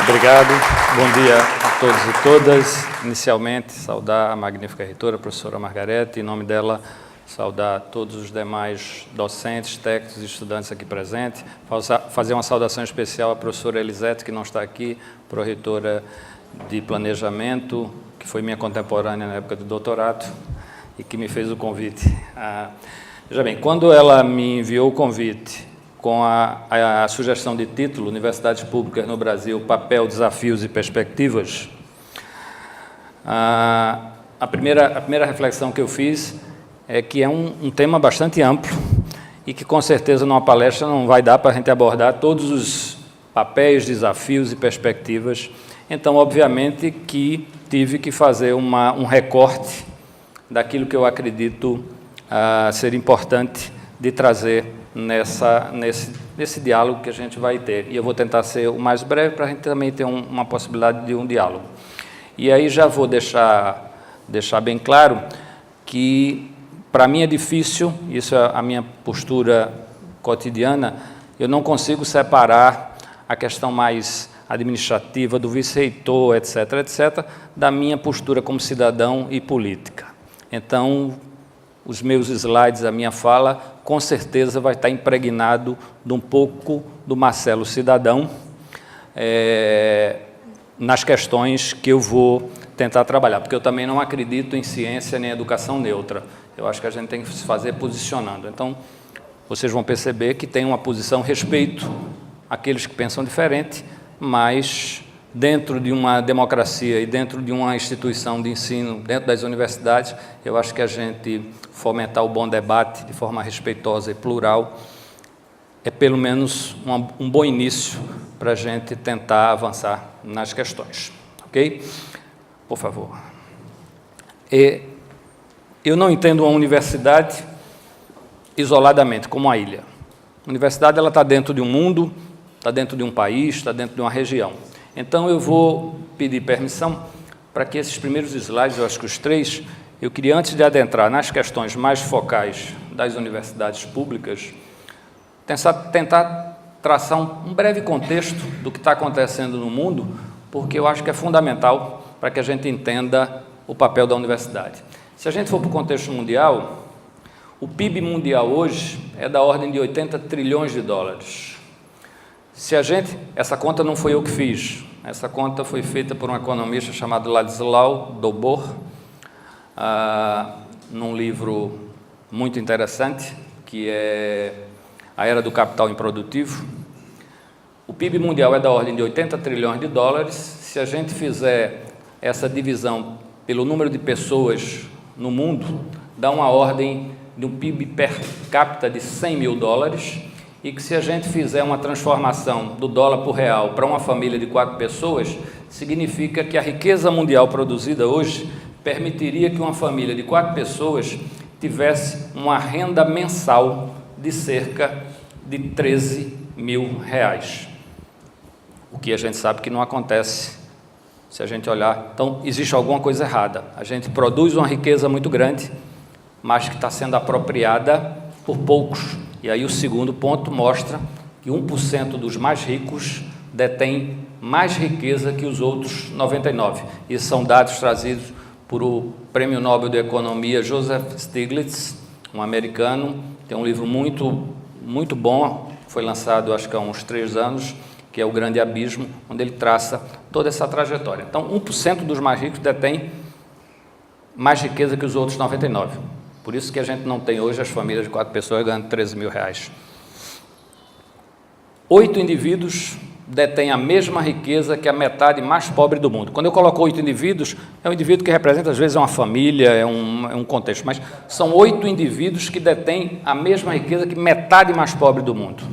Obrigado. Bom dia a todos e todas. Inicialmente, saudar a magnífica reitora, a professora Margarete, em nome dela, saudar todos os demais docentes, técnicos e estudantes aqui presentes, fazer uma saudação especial à professora Elisete, que não está aqui, pró-reitora de Planejamento, que foi minha contemporânea na época do doutorado e que me fez o convite. Veja bem, quando ela me enviou o convite com a sugestão de título, Universidades Públicas no Brasil, Papel, Desafios e Perspectivas, a primeira reflexão que eu fiz é que é um tema bastante amplo e que, com certeza, numa palestra não vai dar para a gente abordar todos os papéis, desafios e perspectivas. Então, obviamente, que tive que fazer um recorte daquilo que eu acredito ser importante de trazer nesse diálogo que a gente vai ter. E eu vou tentar ser o mais breve para a gente também ter uma possibilidade de um diálogo. E aí já vou deixar bem claro que, para mim, é difícil, isso é a minha postura cotidiana, eu não consigo separar a questão mais administrativa do vice-reitor, etc., etc., da minha postura como cidadão e política. Então, os meus slides, a minha fala, com certeza vai estar impregnado de um pouco do Marcelo cidadão, nas questões que eu vou tentar trabalhar, porque eu também não acredito em ciência nem educação neutra. Eu acho que a gente tem que se fazer posicionando. Então, vocês vão perceber que tem uma posição respeito àqueles que pensam diferente, mas dentro de uma democracia e dentro de uma instituição de ensino, dentro das universidades, eu acho que a gente fomentar o bom debate de forma respeitosa e plural é, pelo menos, um bom início para a gente tentar avançar nas questões. Ok? Por favor. Eu não entendo uma universidade isoladamente, como uma ilha. A universidade ela está dentro de um mundo, está dentro de um país, está dentro de uma região. Então, eu vou pedir permissão para que esses primeiros slides, eu acho que os 3, eu queria, antes de adentrar nas questões mais focais das universidades públicas, tentar traçar um breve contexto do que está acontecendo no mundo, porque eu acho que é fundamental para que a gente entenda o papel da universidade. Se a gente for para o contexto mundial, o PIB mundial hoje é da ordem de 80 trilhões de dólares. Essa conta não foi eu que fiz, essa conta foi feita por um economista chamado Ladislau Dobor, num livro muito interessante, que é A Era do Capital Improdutivo. O PIB mundial é da ordem de 80 trilhões de dólares. Se a gente fizer essa divisão pelo número de pessoas no mundo, dá uma ordem de um PIB per capita de 100 mil dólares, e que, se a gente fizer uma transformação do dólar por real para uma família de 4 pessoas, significa que a riqueza mundial produzida hoje permitiria que uma família de 4 pessoas tivesse uma renda mensal de cerca de 13 mil reais. O que a gente sabe que não acontece se a gente olhar. Então, existe alguma coisa errada. A gente produz uma riqueza muito grande, mas que está sendo apropriada por poucos. E aí o segundo ponto mostra que 1% dos mais ricos detém mais riqueza que os outros 99%. Isso são dados trazidos por o Prêmio Nobel de Economia Joseph Stiglitz, um americano. Tem um livro muito bom, foi lançado acho que há uns 3 anos, que é O Grande Abismo, onde ele traça toda essa trajetória. Então, 1% dos mais ricos detém mais riqueza que os outros 99%. Por isso que a gente não tem hoje as famílias de 4 pessoas ganhando 13 mil reais. 8 indivíduos detêm a mesma riqueza que a metade mais pobre do mundo. Quando eu coloco 8 indivíduos, é um indivíduo que representa, às vezes, uma família, é um contexto, mas são 8 indivíduos que detêm a mesma riqueza que metade mais pobre do mundo.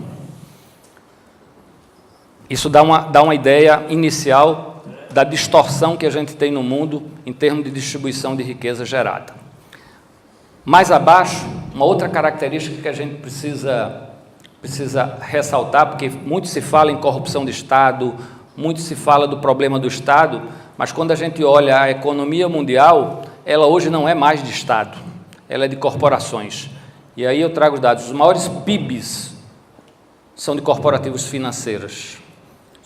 Isso dá uma ideia inicial da distorção que a gente tem no mundo em termos de distribuição de riqueza gerada. Mais abaixo, uma outra característica que a gente precisa ressaltar, porque muito se fala em corrupção de Estado, muito se fala do problema do Estado, mas quando a gente olha a economia mundial, ela hoje não é mais de Estado, ela é de corporações. E aí eu trago os dados. Os maiores PIBs são de corporativos financeiros.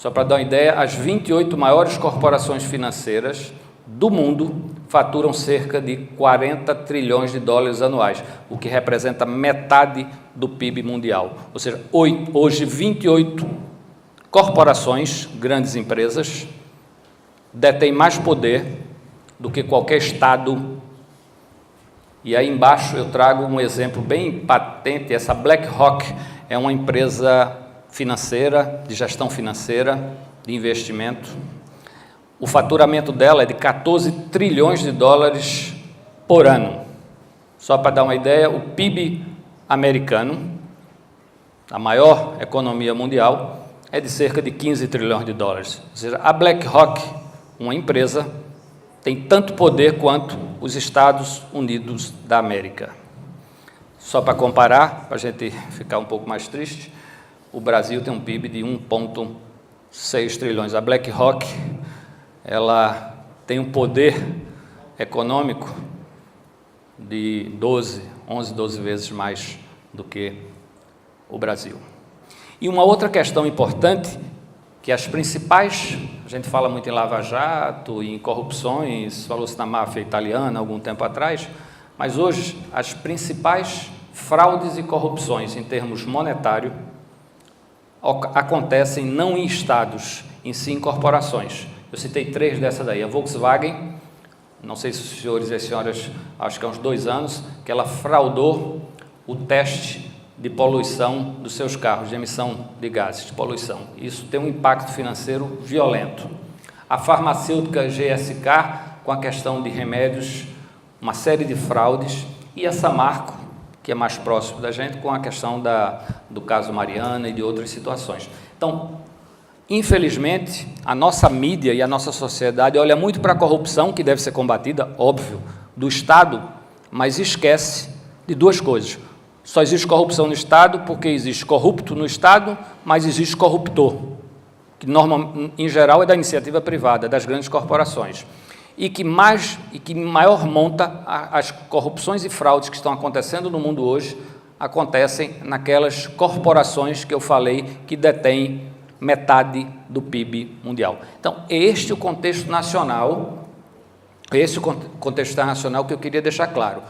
Só para dar uma ideia, as 28 maiores corporações financeiras do mundo faturam cerca de 40 trilhões de dólares anuais, o que representa metade do PIB mundial. Ou seja, hoje 28 corporações, grandes empresas, detêm mais poder do que qualquer Estado. E aí embaixo eu trago um exemplo bem patente. Essa BlackRock é uma empresa financeira, de gestão financeira, de investimento. O faturamento dela é de 14 trilhões de dólares por ano. Só para dar uma ideia, o PIB americano, a maior economia mundial, é de cerca de 15 trilhões de dólares. Ou seja, a BlackRock, uma empresa, tem tanto poder quanto os Estados Unidos da América. Só para comparar, para a gente ficar um pouco mais triste, o Brasil tem um PIB de 1,6 trilhões. A BlackRock, ela tem um poder econômico de 11, 12 vezes mais do que o Brasil. E uma outra questão importante, que as principais, a gente fala muito em Lava Jato, em corrupções, falou-se na máfia italiana algum tempo atrás, mas hoje as principais fraudes e corrupções em termos monetários acontecem não em estados, em sim em corporações. Eu citei 3 dessas daí. A Volkswagen, não sei se os senhores e as senhoras, acho que há uns 2 anos, que ela fraudou o teste de poluição dos seus carros, de emissão de gases de poluição. Isso tem um impacto financeiro violento. A farmacêutica GSK, com a questão de remédios, uma série de fraudes, e a Samarco, que é mais próximo da gente, com a questão do caso Mariana e de outras situações. Então, infelizmente, a nossa mídia e a nossa sociedade olha muito para a corrupção, que deve ser combatida, óbvio, do Estado, mas esquece de 2 coisas. Só existe corrupção no Estado porque existe corrupto no Estado, mas existe corruptor, que em geral é da iniciativa privada, das grandes corporações, e que maior monta as corrupções e fraudes que estão acontecendo no mundo hoje, acontecem naquelas corporações que eu falei que detêm metade do PIB mundial. Então, este é o contexto nacional, contexto internacional que eu queria deixar claro.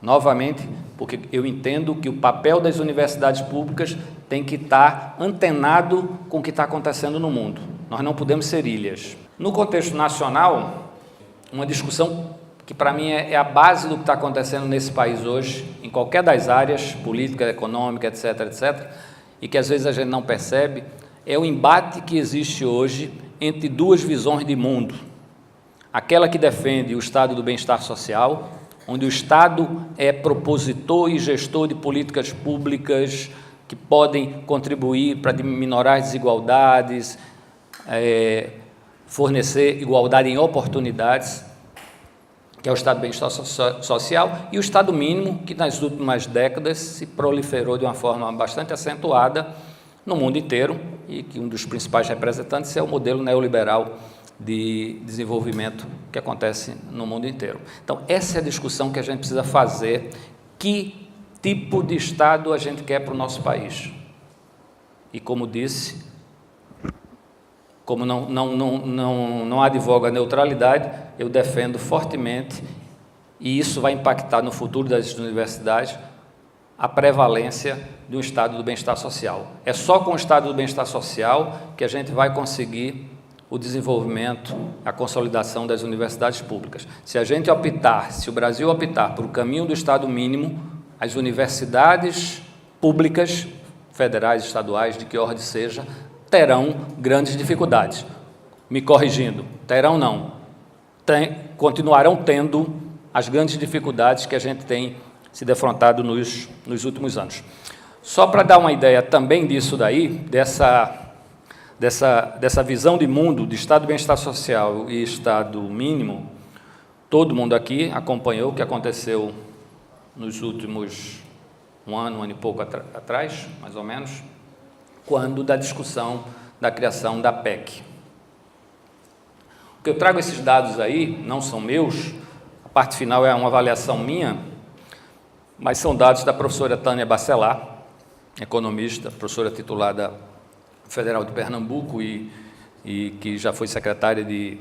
Novamente, porque eu entendo que o papel das universidades públicas tem que estar antenado com o que está acontecendo no mundo. Nós não podemos ser ilhas. No contexto nacional, uma discussão que para mim é a base do que está acontecendo nesse país hoje, em qualquer das áreas, política, econômica, etc., etc., e que às vezes a gente não percebe, é o embate que existe hoje entre 2 visões de mundo. Aquela que defende o estado do bem-estar social, onde o Estado é propositor e gestor de políticas públicas que podem contribuir para minorar as desigualdades, fornecer igualdade em oportunidades, que é o Estado do bem-estar social, e o Estado mínimo, que nas últimas décadas se proliferou de uma forma bastante acentuada no mundo inteiro, e que um dos principais representantes é o modelo neoliberal de desenvolvimento que acontece no mundo inteiro. Então, essa é a discussão que a gente precisa fazer. Que tipo de Estado a gente quer para o nosso país? E como disse, como não advogo a neutralidade, eu defendo fortemente, e isso vai impactar no futuro das universidades, a prevalência de um Estado do bem-estar social. É só com o Estado do bem-estar social que a gente vai conseguir o desenvolvimento, a consolidação das universidades públicas. Se o Brasil optar por o caminho do Estado mínimo, as universidades públicas, federais, estaduais, de que ordem seja, terão grandes dificuldades. Me corrigindo, terão não, continuarão tendo as grandes dificuldades que a gente tem se defrontado nos últimos anos. Só para dar uma ideia também disso daí, dessa visão de mundo, de Estado de bem-estar social e Estado mínimo, todo mundo aqui acompanhou o que aconteceu nos últimos um ano e pouco atrás, mais ou menos, quando da discussão da criação da PEC. O que eu trago esses dados aí, não são meus, a parte final é uma avaliação minha, mas são dados da professora Tânia Bacelar, economista, professora titular da Federal de Pernambuco e que já foi secretária de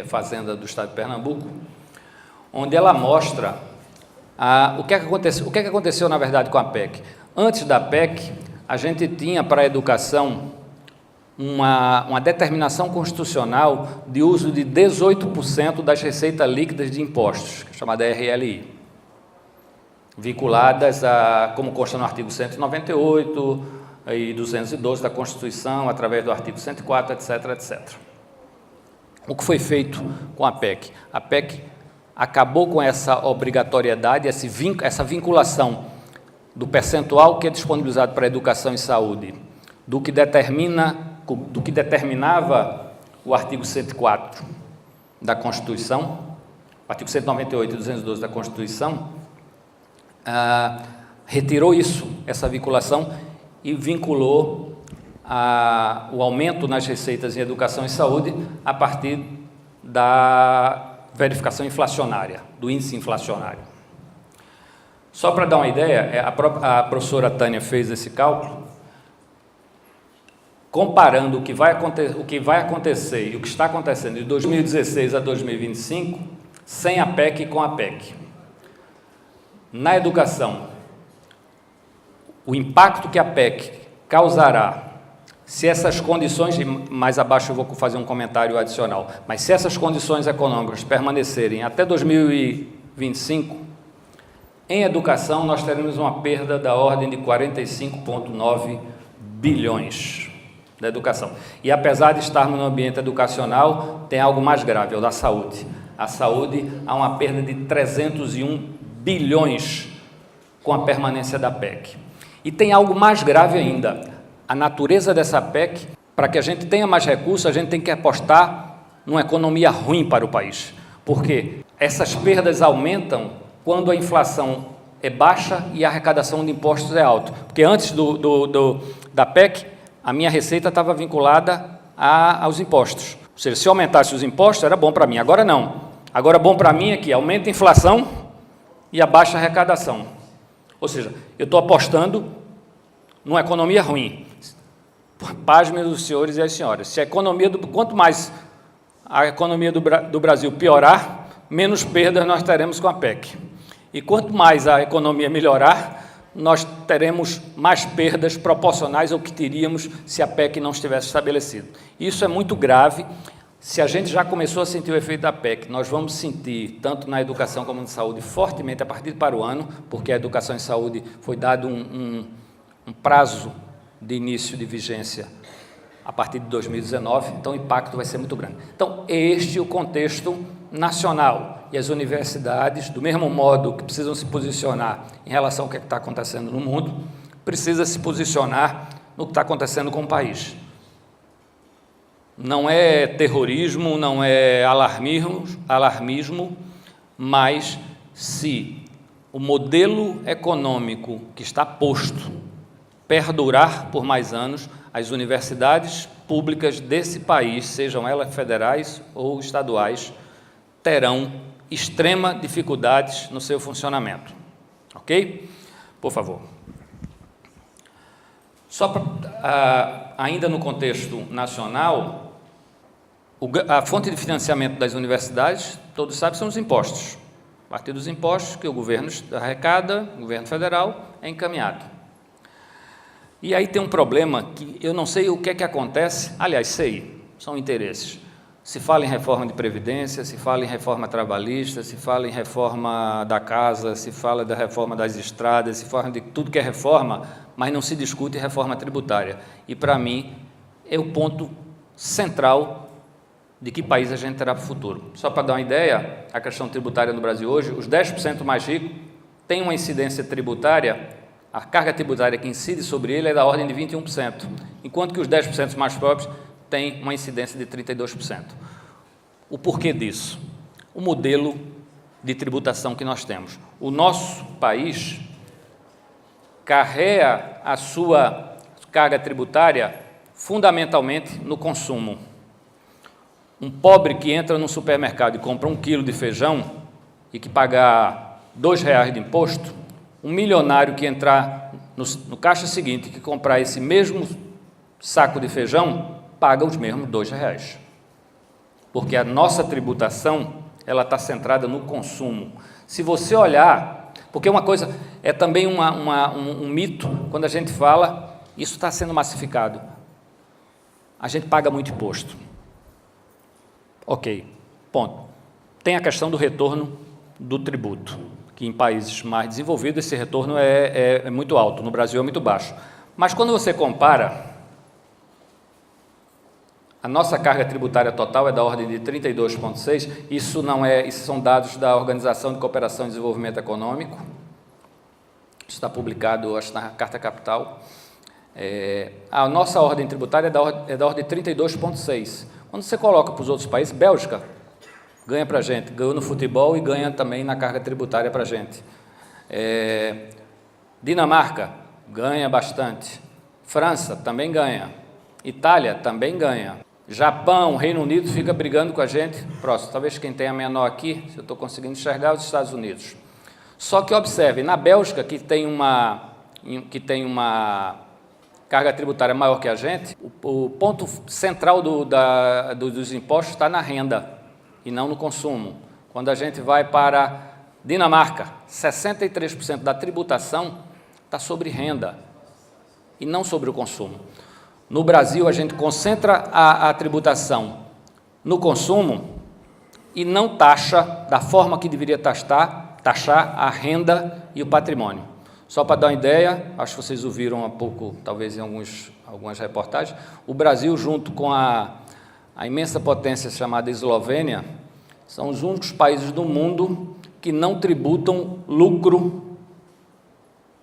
Fazenda do Estado de Pernambuco, onde ela mostra o que é que aconteceu, na verdade, com a PEC. Antes da PEC, a gente tinha para a educação uma determinação constitucional de uso de 18% das receitas líquidas de impostos, chamada RLI, vinculadas como consta no artigo 198 e 212 da Constituição, através do artigo 104, etc., etc. O que foi feito com a PEC? A PEC acabou com essa obrigatoriedade, essa vinculação do percentual que é disponibilizado para educação e saúde, do que determinava o artigo 104 da Constituição, o artigo 198 e 212 da Constituição, retirou essa vinculação e vinculou o aumento nas receitas em educação e saúde a partir da verificação inflacionária, do índice inflacionário. Só para dar uma ideia, a professora Tânia fez esse cálculo, comparando o que vai acontecer e o que está acontecendo de 2016 a 2025, sem a PEC e com a PEC. Na educação, o impacto que a PEC causará, se essas condições, mais abaixo eu vou fazer um comentário adicional, mas se essas condições econômicas permanecerem até 2025, em educação nós teremos uma perda da ordem de 45,9 bilhões da educação. E apesar de estarmos no ambiente educacional, tem algo mais grave, é o da saúde. A saúde, há uma perda de 301 bilhões com a permanência da PEC. E tem algo mais grave ainda, a natureza dessa PEC, para que a gente tenha mais recursos, a gente tem que apostar numa economia ruim para o país, porque essas perdas aumentam quando a inflação é baixa e a arrecadação de impostos é alta. Porque antes da PEC, a minha receita estava vinculada aos impostos. Ou seja, se eu aumentasse os impostos, era bom para mim. Agora não. Agora bom para mim é que aumenta a inflação e a baixa arrecadação. Ou seja, eu estou apostando numa economia ruim. Pasmem os senhores e as senhoras. Se a economia quanto mais a economia do Brasil piorar, menos perdas nós teremos com a PEC. E quanto mais a economia melhorar, nós teremos mais perdas proporcionais ao que teríamos se a PEC não estivesse estabelecida. Isso é muito grave. Se a gente já começou a sentir o efeito da PEC, nós vamos sentir, tanto na educação como na saúde, fortemente a partir para o ano, porque a educação e saúde foi dado um prazo de início de vigência a partir de 2019, então o impacto vai ser muito grande. Então, este é o contexto nacional, e as universidades, do mesmo modo que precisam se posicionar em relação ao que está acontecendo no mundo, precisam se posicionar no que está acontecendo com o país. Não é terrorismo, não é alarmismo, mas se o modelo econômico que está posto perdurar por mais anos, as universidades públicas desse país, sejam elas federais ou estaduais, terão extrema dificuldades no seu funcionamento. Ok? Por favor. Só ainda no contexto nacional, a fonte de financiamento das universidades, todos sabem, são os impostos. A partir dos impostos que o governo arrecada, o governo federal, é encaminhado. E aí tem um problema que eu não sei o que é que acontece, aliás, sei, são interesses. Se fala em reforma de previdência, se fala em reforma trabalhista, se fala em reforma da casa, se fala da reforma das estradas, se fala de tudo que é reforma, mas não se discute reforma tributária. E, para mim, é o ponto central de que país a gente terá para o futuro. Só para dar uma ideia, a questão tributária no Brasil hoje, os 10% mais ricos têm uma incidência tributária, a carga tributária que incide sobre ele é da ordem de 21%, enquanto que os 10% mais pobres têm uma incidência de 32%. O porquê disso? O modelo de tributação que nós temos. O nosso país carrega a sua carga tributária fundamentalmente no consumo. Um pobre que entra no supermercado e compra 1 quilo de feijão e que pagar R$2 de imposto, um milionário que entrar no caixa seguinte, que comprar esse mesmo saco de feijão paga os mesmos R$2. Porque a nossa tributação, ela está centrada no consumo. Se você olhar, porque uma coisa é também um mito, quando a gente fala, isso está sendo massificado. A gente paga muito imposto. Ok, ponto. Tem a questão do retorno do tributo, que em países mais desenvolvidos esse retorno é muito alto, no Brasil é muito baixo. Mas quando você compara, a nossa carga tributária total é da ordem de 32,6, isso são dados da Organização de Cooperação e Desenvolvimento Econômico, isso está publicado, acho, na Carta Capital. A nossa ordem tributária é da ordem de 32,6. Quando você coloca para os outros países, Bélgica ganha para a gente, ganhou no futebol e ganha também na carga tributária para a gente. Dinamarca ganha bastante, França também ganha, Itália também ganha. Japão, Reino Unido fica brigando com a gente. Próximo, talvez quem tenha menor aqui, se eu estou conseguindo enxergar, é os Estados Unidos. Só que observe, na Bélgica, que tem uma carga tributária maior que a gente, o ponto central dos impostos está na renda e não no consumo. Quando a gente vai para Dinamarca, 63% da tributação está sobre renda e não sobre o consumo. No Brasil, a gente concentra a tributação no consumo e não taxa da forma que deveria taxar a renda e o patrimônio. Só para dar uma ideia, acho que vocês ouviram há pouco, talvez em algumas reportagens, o Brasil, junto com a imensa potência chamada Eslovênia, são os únicos países do mundo que não tributam lucro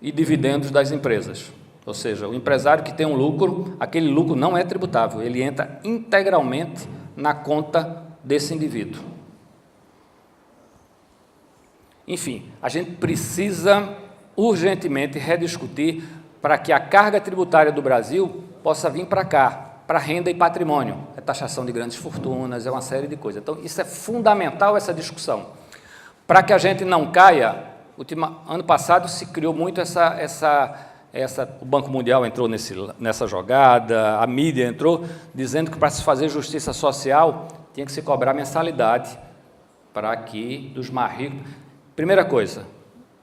e dividendos das empresas. Ou seja, o empresário que tem um lucro, aquele lucro não é tributável, ele entra integralmente na conta desse indivíduo. Enfim, a gente precisa urgentemente rediscutir para que a carga tributária do Brasil possa vir para cá, para renda e patrimônio. É taxação de grandes fortunas, é uma série de coisas. Então, isso é fundamental, essa discussão. Para que a gente não caia, ano passado se criou muito o Banco Mundial entrou nessa jogada, a mídia entrou, dizendo que para se fazer justiça social tinha que se cobrar mensalidade para que dos mais ricos. Primeira coisa,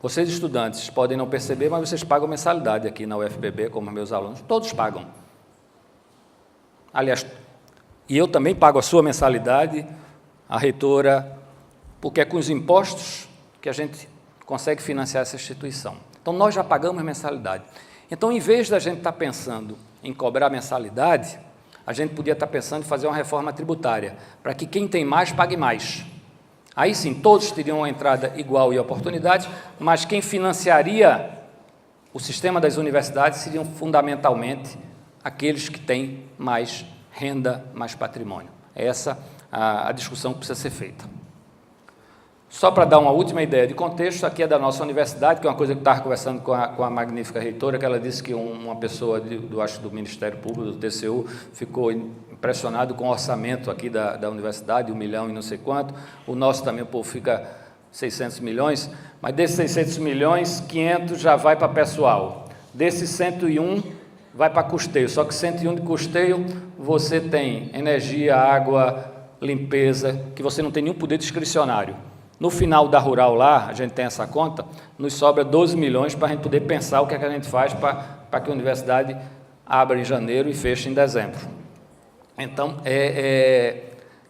vocês estudantes podem não perceber, mas vocês pagam mensalidade aqui na UFPB, como meus alunos, todos pagam. Aliás, e eu também pago a sua mensalidade, a reitora, porque é com os impostos que a gente consegue financiar essa instituição. Então, nós já pagamos mensalidade. Então, em vez da gente estar pensando em cobrar mensalidade, a gente podia estar pensando em fazer uma reforma tributária, para que quem tem mais, pague mais. Aí sim, todos teriam uma entrada igual e oportunidade, mas quem financiaria o sistema das universidades seriam fundamentalmente aqueles que têm mais renda, mais patrimônio. É essa a discussão que precisa ser feita. Só para dar uma última ideia de contexto, aqui é da nossa universidade, que é uma coisa que eu estava conversando com a magnífica reitora, que ela disse que uma pessoa do Ministério Público, do TCU, ficou impressionado com o orçamento aqui da universidade, 1 milhão e não sei quanto. O nosso também, o povo fica 600 milhões, mas desses 600 milhões, 500 já vai para pessoal. Desses 101 vai para custeio, só que 101 de custeio você tem energia, água, limpeza, que você não tem nenhum poder discricionário. No final da Rural lá, a gente tem essa conta, nos sobra 12 milhões para a gente poder pensar o que é que a gente faz para que a universidade abra em janeiro e feche em dezembro. Então,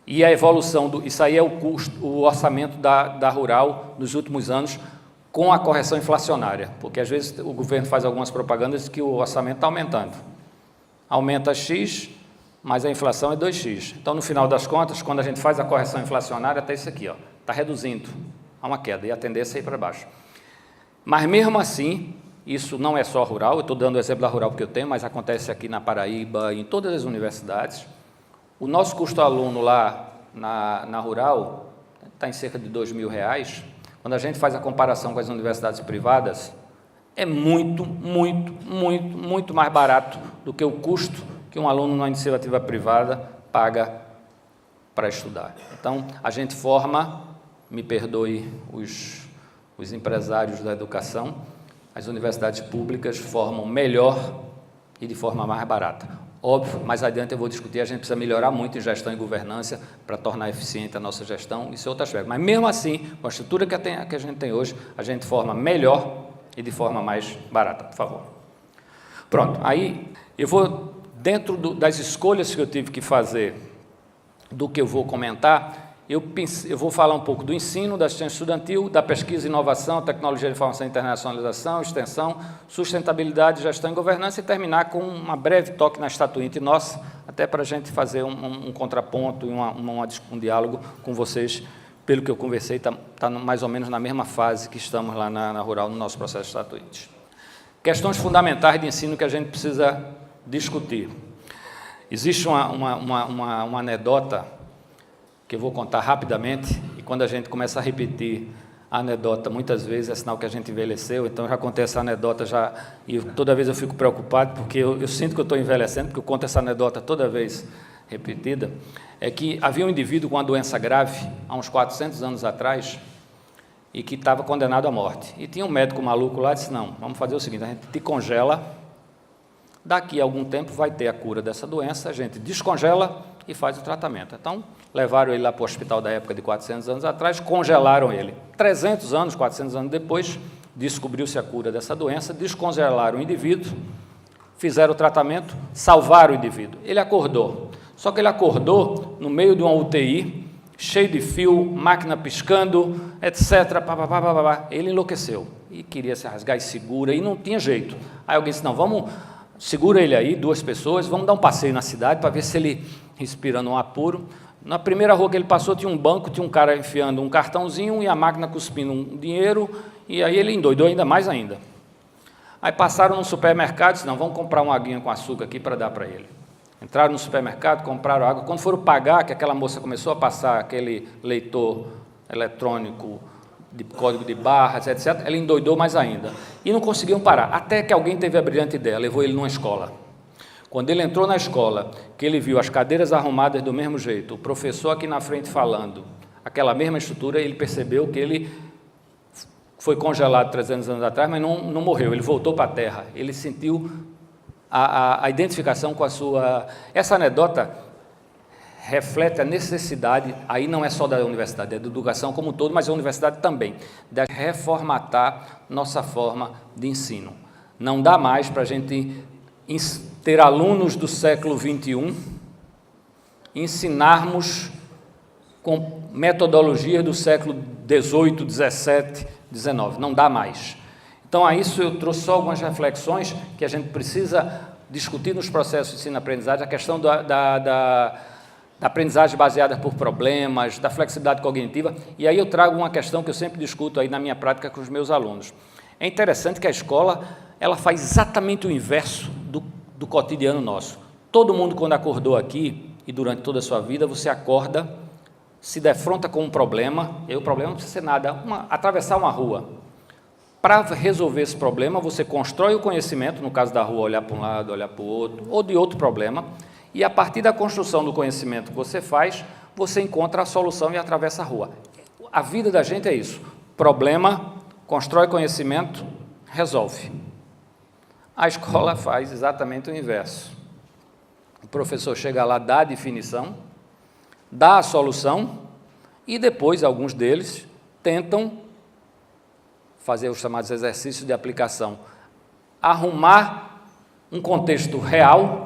e a evolução, isso aí é o orçamento da Rural nos últimos anos, com a correção inflacionária, porque às vezes o governo faz algumas propagandas que o orçamento está aumentando. Aumenta X, mas a inflação é 2x. Então, no final das contas, quando a gente faz a correção inflacionária, está isso aqui, está reduzindo, há uma queda, e a tendência é ir para baixo. Mas, mesmo assim, isso não é só Rural, eu estou dando o exemplo da Rural porque eu tenho, mas acontece aqui na Paraíba, em todas as universidades. O nosso custo aluno lá na Rural está em cerca de R$2.000. Quando a gente faz a comparação com as universidades privadas, é muito, muito, muito, muito mais barato do que o custo que um aluno numa iniciativa privada paga para estudar. Então, a gente forma, me perdoe os empresários da educação, as universidades públicas formam melhor e de forma mais barata. Óbvio, mais adiante eu vou discutir, a gente precisa melhorar muito em gestão e governança para tornar eficiente a nossa gestão, isso é outro aspecto. Mas mesmo assim, com a estrutura que a gente tem hoje, a gente forma melhor e de forma mais barata, por favor. Pronto, aí eu vou, dentro das escolhas que eu tive que fazer, do que eu vou comentar, eu vou falar um pouco do ensino, da assistência estudantil, da pesquisa e inovação, tecnologia de informação e internacionalização, extensão, sustentabilidade, gestão e governança e terminar com uma breve toque na estatuinte nossa, até para a gente fazer um contraponto e um diálogo com vocês. Pelo que eu conversei, está mais ou menos na mesma fase que estamos lá na Rural, no nosso processo de estatuinte. Questões fundamentais de ensino que a gente precisa discutir. Existe uma anedota que eu vou contar rapidamente, e quando a gente começa a repetir a anedota, muitas vezes é sinal que a gente envelheceu, então eu já contei essa anedota e toda vez eu fico preocupado, porque eu sinto que eu estou envelhecendo, porque eu conto essa anedota toda vez repetida, é que havia um indivíduo com uma doença grave, há uns 400 anos atrás, e que estava condenado à morte. E tinha um médico maluco lá e disse, não, vamos fazer o seguinte, a gente te congela, daqui a algum tempo vai ter a cura dessa doença, a gente descongela e faz o tratamento. Então, levaram ele lá para o hospital da época de 400 anos atrás, congelaram ele. 300 anos, 400 anos depois, descobriu-se a cura dessa doença, descongelaram o indivíduo, fizeram o tratamento, salvaram o indivíduo. Ele acordou. Só que ele acordou no meio de uma UTI, cheio de fio, máquina piscando, etc. Ele enlouqueceu e queria se rasgar e segura, e não tinha jeito. Aí alguém disse, não, vamos... Segura ele aí, 2 pessoas, vamos dar um passeio na cidade para ver se ele respira no apuro. Na primeira rua que ele passou tinha um banco, tinha um cara enfiando um cartãozinho e a máquina cuspindo um dinheiro, e aí ele endoidou ainda mais ainda. Aí passaram num supermercado e disse, não, vamos comprar uma aguinha com açúcar aqui para dar para ele. Entraram no supermercado, compraram água, quando foram pagar, que aquela moça começou a passar aquele leitor eletrônico de código de barras, etc., ela endoidou mais ainda. E não conseguiam parar, até que alguém teve a brilhante ideia, levou ele numa escola. Quando ele entrou na escola, que ele viu as cadeiras arrumadas do mesmo jeito, o professor aqui na frente falando, aquela mesma estrutura, ele percebeu que ele foi congelado 300 anos atrás, mas não morreu, ele voltou para a Terra. Ele sentiu a identificação com a sua... Essa anedota reflete a necessidade, aí não é só da universidade, é da educação como um todo, mas a universidade também, de reformatar nossa forma de ensino. Não dá mais para a gente ter alunos do século XXI, ensinarmos com metodologia do século XVIII, XVII, XIX, não dá mais. Então, a isso eu trouxe só algumas reflexões que a gente precisa discutir nos processos de ensino-aprendizagem, a questão da aprendizagem baseada por problemas, da flexibilidade cognitiva, e aí eu trago uma questão que eu sempre discuto aí na minha prática com os meus alunos. É interessante que a escola, ela faz exatamente o inverso do cotidiano nosso. Todo mundo, quando acordou aqui, e durante toda a sua vida, você acorda, se defronta com um problema, e aí o problema não precisa ser nada, atravessar uma rua. Para resolver esse problema, você constrói o conhecimento, no caso da rua, olhar para um lado, olhar para o outro, ou de outro problema, e a partir da construção do conhecimento que você faz, você encontra a solução e atravessa a rua. A vida da gente é isso. Problema, constrói conhecimento, resolve. A escola faz exatamente o inverso. O professor chega lá, dá a definição, dá a solução, e depois alguns deles tentam fazer os chamados exercícios de aplicação, arrumar um contexto real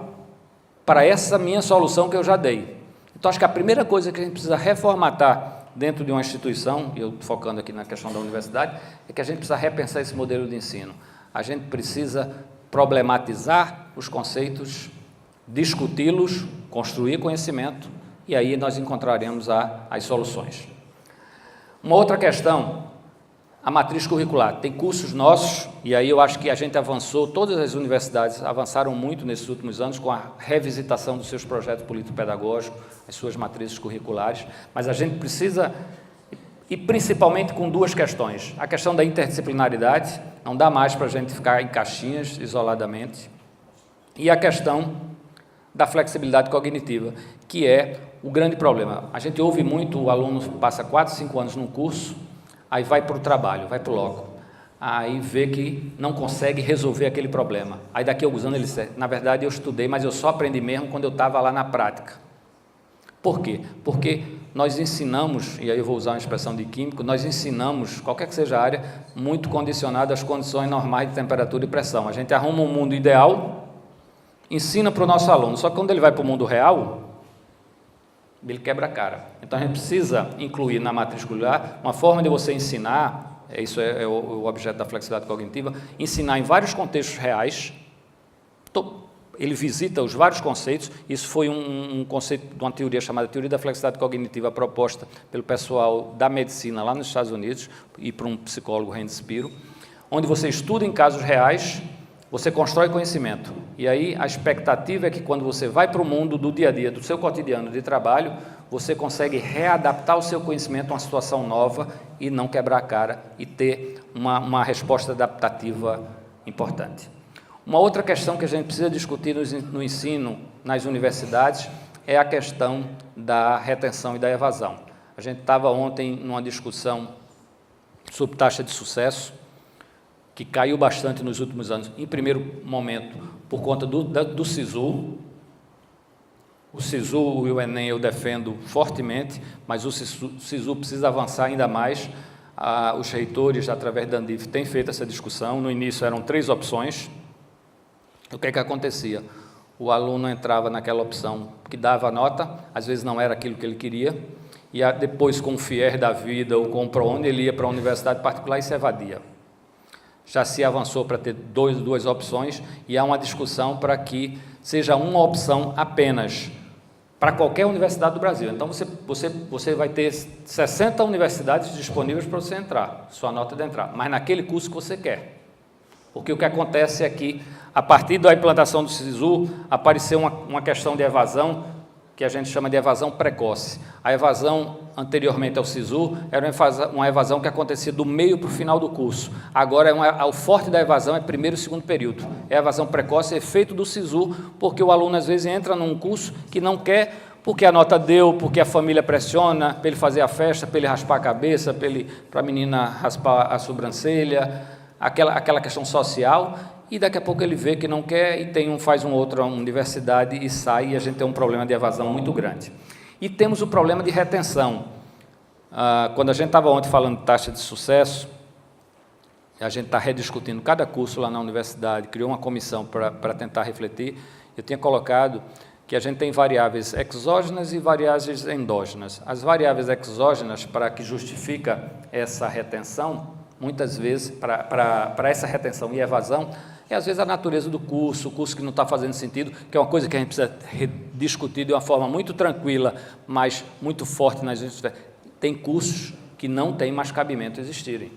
para essa minha solução que eu já dei. Então, acho que a primeira coisa que a gente precisa reformatar dentro de uma instituição, e eu focando aqui na questão da universidade, é que a gente precisa repensar esse modelo de ensino. A gente precisa problematizar os conceitos, discuti-los, construir conhecimento, e aí nós encontraremos as soluções. Uma outra questão, a matriz curricular. Tem cursos nossos, e aí eu acho que a gente avançou, todas as universidades avançaram muito nesses últimos anos com a revisitação dos seus projetos político-pedagógicos, as suas matrizes curriculares, mas a gente precisa, e principalmente com 2 questões. A questão da interdisciplinaridade, não dá mais para a gente ficar em caixinhas, isoladamente, e a questão da flexibilidade cognitiva, que é o grande problema. A gente ouve muito, o aluno passa 4, 5 anos num curso, aí vai para o trabalho, vai para o loco. aí vê que não consegue resolver aquele problema. Aí daqui a alguns anos ele diz, na verdade eu estudei, mas eu só aprendi mesmo quando eu estava lá na prática. Por quê? Porque nós ensinamos, e aí eu vou usar uma expressão de químico, nós ensinamos, qualquer que seja a área, muito condicionado às condições normais de temperatura e pressão. A gente arruma um mundo ideal, ensina para o nosso aluno, só que quando ele vai para o mundo real, ele quebra a cara. Então a gente precisa incluir na matricular uma forma de você ensinar, isso é o objeto da flexibilidade cognitiva, ensinar em vários contextos reais. Ele visita os vários conceitos. Isso foi um conceito de uma teoria chamada teoria da flexibilidade cognitiva, proposta pelo pessoal da medicina lá nos Estados Unidos e por um psicólogo, Randy Spiro, onde você estuda em casos reais, você constrói conhecimento. E aí a expectativa é que quando você vai para o mundo do dia a dia, do seu cotidiano de trabalho, você consegue readaptar o seu conhecimento a uma situação nova e não quebrar a cara e ter uma resposta adaptativa importante. Uma outra questão que a gente precisa discutir no ensino, nas universidades, é a questão da retenção e da evasão. A gente estava ontem numa discussão sobre taxa de sucesso, que caiu bastante nos últimos anos, em primeiro momento, por conta do SISU. O SISU e o Enem eu defendo fortemente, mas o SISU precisa avançar ainda mais. Os reitores, através da Andif, têm feito essa discussão. No início eram 3 opções. O que é que acontecia? O aluno entrava naquela opção que dava a nota, às vezes não era aquilo que ele queria, e depois com o FIER da vida ou com o ProUni, ele ia para a universidade particular e se evadia. Já se avançou para ter duas opções, e há uma discussão para que seja uma opção apenas para qualquer universidade do Brasil. Então, você vai ter 60 universidades disponíveis para você entrar, sua nota de entrada, mas naquele curso que você quer. Porque o que acontece é que, a partir da implantação do SISU, apareceu uma questão de evasão, que a gente chama de evasão precoce. A evasão, anteriormente ao SISU, era uma evasão que acontecia do meio para o final do curso. Agora, o forte da evasão é primeiro e segundo período. É a evasão precoce, é efeito do SISU, porque o aluno, às vezes, entra num curso que não quer, porque a nota deu, porque a família pressiona, para ele fazer a festa, para ele raspar a cabeça, para a menina raspar a sobrancelha, aquela questão social, e daqui a pouco ele vê que não quer e faz uma outra universidade e sai, e a gente tem um problema de evasão muito grande. E temos o problema de retenção. Quando a gente estava ontem falando de taxa de sucesso, a gente está rediscutindo cada curso lá na universidade, criou uma comissão para tentar refletir. Eu tinha colocado que a gente tem variáveis exógenas e variáveis endógenas. As variáveis exógenas, para que justifica essa retenção, muitas vezes, para essa retenção e evasão, é às vezes a natureza do curso, o curso que não está fazendo sentido, que é uma coisa que a gente precisa discutir de uma forma muito tranquila, mas muito forte nas universidades. Tem cursos que não tem mais cabimento existirem.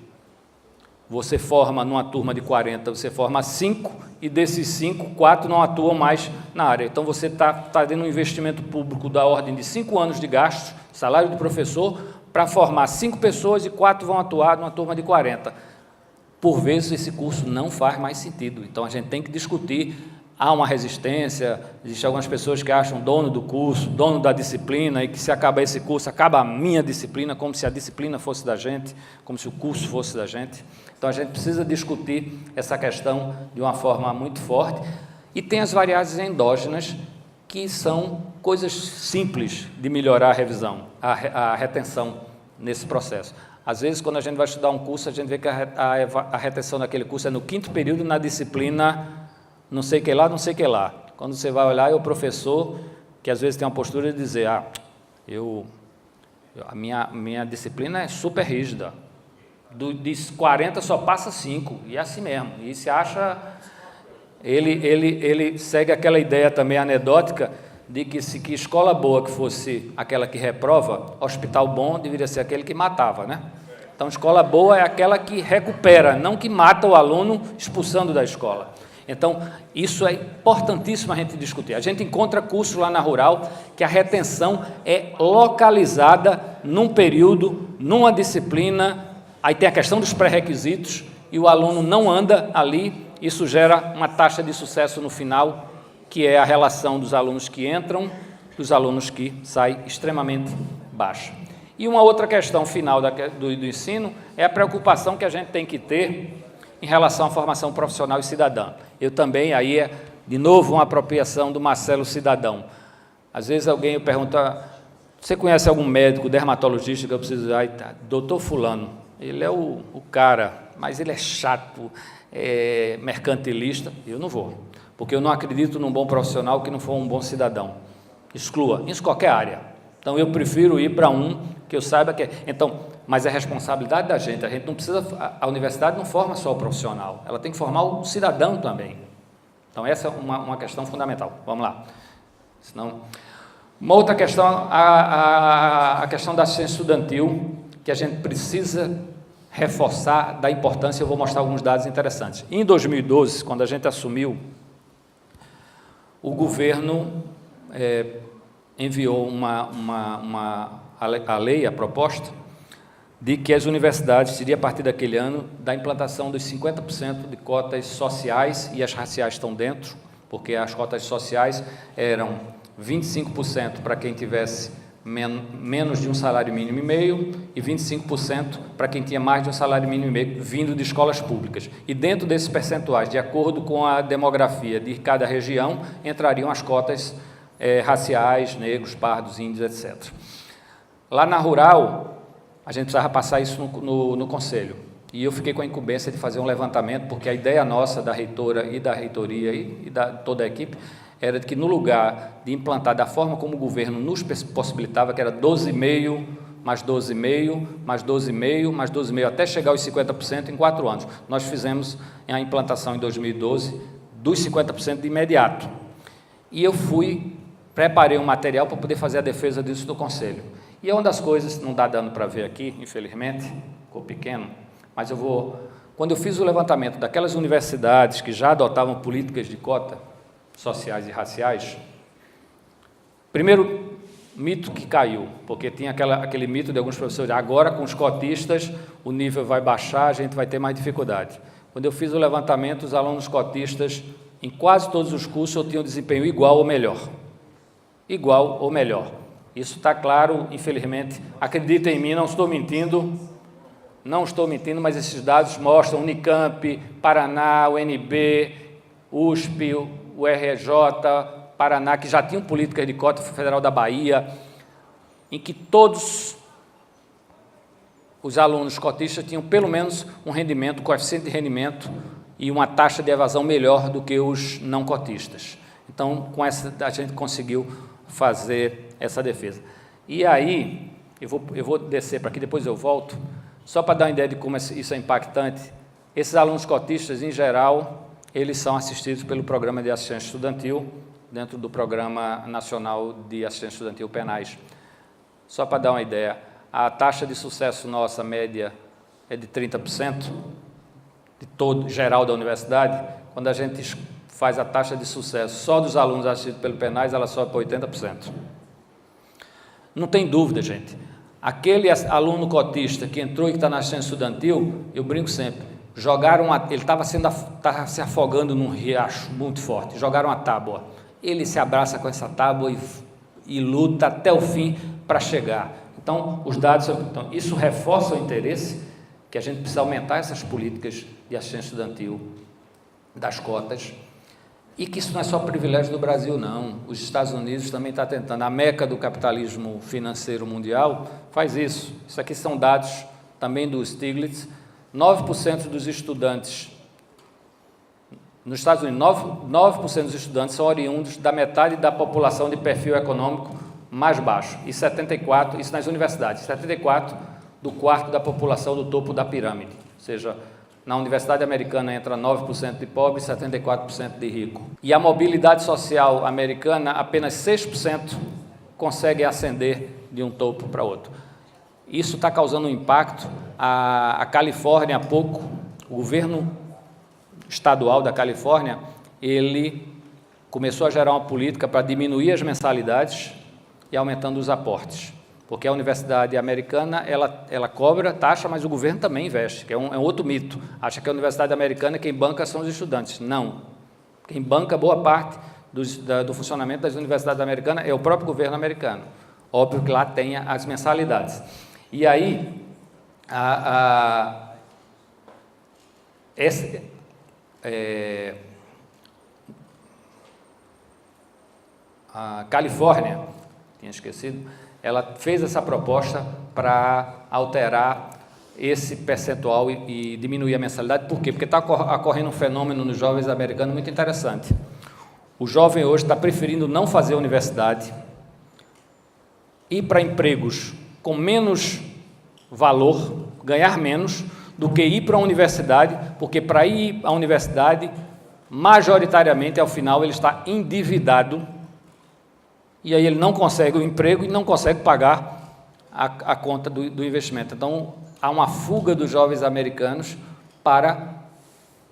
Você forma numa turma de 40, você forma 5, e desses 5, 4 não atuam mais na área. Então, você está tendo um investimento público da ordem de 5 anos de gastos, salário do professor, para formar 5 pessoas e 4 vão atuar numa turma de 40. Por vezes, esse curso não faz mais sentido. Então, a gente tem que discutir. Há uma resistência, existem algumas pessoas que acham dono do curso, dono da disciplina, e que se acaba esse curso, acaba a minha disciplina, como se a disciplina fosse da gente, como se o curso fosse da gente. Então, a gente precisa discutir essa questão de uma forma muito forte. E tem as variáveis endógenas, que são coisas simples de melhorar a revisão, a retenção nesse processo. Às vezes, quando a gente vai estudar um curso, a gente vê que a retenção daquele curso é no 5º período, na disciplina não sei que lá, não sei que lá. Quando você vai olhar, é o professor que às vezes tem uma postura de dizer, a minha disciplina é super rígida, de 40 só passa 5, e é assim mesmo. E se acha, ele segue aquela ideia também anedótica de que se que escola boa que fosse aquela que reprova, hospital bom deveria ser aquele que matava, né? Então, escola boa é aquela que recupera, não que mata o aluno expulsando da escola. Então, isso é importantíssimo a gente discutir. A gente encontra cursos lá na Rural que a retenção é localizada num período, numa disciplina, aí tem a questão dos pré-requisitos e o aluno não anda ali, isso gera uma taxa de sucesso no final, que é a relação dos alunos que entram e dos alunos que saem extremamente baixa. E uma outra questão final do ensino é a preocupação que a gente tem que ter em relação à formação profissional e cidadã. Eu também, aí é, de novo, uma apropriação do Marcelo Cidadão. Às vezes alguém pergunta, você conhece algum médico, dermatologista que eu preciso... Ai, tá, doutor fulano, ele é o cara, mas ele é chato, é mercantilista, eu não vou, porque eu não acredito num bom profissional que não for um bom cidadão. Exclua, isso em qualquer área. Então, eu prefiro ir para um que eu saiba que é... Então, mas é responsabilidade da gente, a gente não precisa... A universidade não forma só o profissional, ela tem que formar o cidadão também. Então, essa é uma questão fundamental. Vamos lá. Senão... Uma outra questão, a questão da assistência estudantil, que a gente precisa reforçar da importância, eu vou mostrar alguns dados interessantes. Em 2012, quando a gente assumiu, o governo enviou a lei, a proposta, de que as universidades teriam, a partir daquele ano, da implantação dos 50% de cotas sociais, e as raciais estão dentro, porque as cotas sociais eram 25% para quem tivesse menos de um salário mínimo e meio e 25% para quem tinha mais de um salário mínimo e meio vindo de escolas públicas. E dentro desses percentuais, de acordo com a demografia de cada região, entrariam as cotas raciais, negros, pardos, índios, etc. Lá na Rural, a gente precisava passar isso no Conselho. E eu fiquei com a incumbência de fazer um levantamento, porque a ideia nossa da reitora e da reitoria e da toda a equipe era de que, no lugar de implantar da forma como o governo nos possibilitava, que era 12,5%, mais 12,5%, mais 12,5%, mais 12,5%, até chegar aos 50% em 4 anos. Nós fizemos a implantação em 2012 dos 50% de imediato. E eu preparei um material para poder fazer a defesa disso no Conselho. E é uma das coisas, não dá dano para ver aqui, infelizmente, ficou pequeno, mas quando eu fiz o levantamento daquelas universidades que já adotavam políticas de cota, sociais e raciais, primeiro mito que caiu, porque tinha aquele mito de alguns professores, agora com os cotistas o nível vai baixar, a gente vai ter mais dificuldade. Quando eu fiz o levantamento, os alunos cotistas, em quase todos os cursos, tinham desempenho igual ou melhor. Igual ou melhor. Isso está claro, infelizmente, acredita em mim, não estou mentindo, mas esses dados mostram Unicamp, Paraná, UNB, USP, o RJ, Paraná, que já tinham políticas de cota, Federal da Bahia, em que todos os alunos cotistas tinham pelo menos um rendimento, coeficiente de rendimento e uma taxa de evasão melhor do que os não cotistas. Então, com essa, a gente conseguiu fazer essa defesa. E aí, eu vou descer para aqui, depois eu volto, só para dar uma ideia de como isso é impactante. Esses alunos cotistas, em geral, eles são assistidos pelo Programa de Assistência Estudantil, dentro do Programa Nacional de Assistência Estudantil Penais. Só para dar uma ideia, a taxa de sucesso nossa, média, é de 30%, de todo geral da universidade. Quando a gente faz a taxa de sucesso só dos alunos assistidos pelo Penais, ela sobe para 80%. Não tem dúvida, gente. Aquele aluno cotista que entrou e que está na assistência estudantil, eu brinco sempre, ele estava se afogando num riacho muito forte, jogaram uma tábua, ele se abraça com essa tábua e luta até o fim para chegar. Então, os dados, então, isso reforça o interesse que a gente precisa aumentar essas políticas de assistência estudantil, das cotas, e que isso não é só privilégio do Brasil, não. Os Estados Unidos também estão tentando, a meca do capitalismo financeiro mundial faz isso. Isso aqui são dados também do Stiglitz. 9% dos estudantes, nos Estados Unidos, 9% dos estudantes são oriundos da metade da população de perfil econômico mais baixo, e 74%, isso nas universidades, 74% do quarto da população do topo da pirâmide, ou seja, na Universidade Americana entra 9% de pobre e 74% de rico. E a mobilidade social americana, apenas 6% consegue ascender de um topo para outro. Isso está causando um impacto. A Califórnia, há pouco, o governo estadual da Califórnia, ele começou a gerar uma política para diminuir as mensalidades e aumentando os aportes. Porque a universidade americana, ela cobra taxa, mas o governo também investe, que é um outro mito. Acha que a universidade americana, quem banca são os estudantes. Não. Quem banca boa parte do funcionamento das universidades americanas é o próprio governo americano. Óbvio que lá tem as mensalidades. E aí, a Califórnia, tinha esquecido, ela fez essa proposta para alterar esse percentual e diminuir a mensalidade. Por quê? Porque está ocorrendo um fenômeno nos jovens americanos muito interessante. O jovem hoje está preferindo não fazer universidade, ir para empregos com menos valor, ganhar menos, do que ir para a universidade, porque para ir à universidade, majoritariamente, ao final, ele está endividado, e aí ele não consegue o emprego e não consegue pagar a conta do investimento. Então, há uma fuga dos jovens americanos para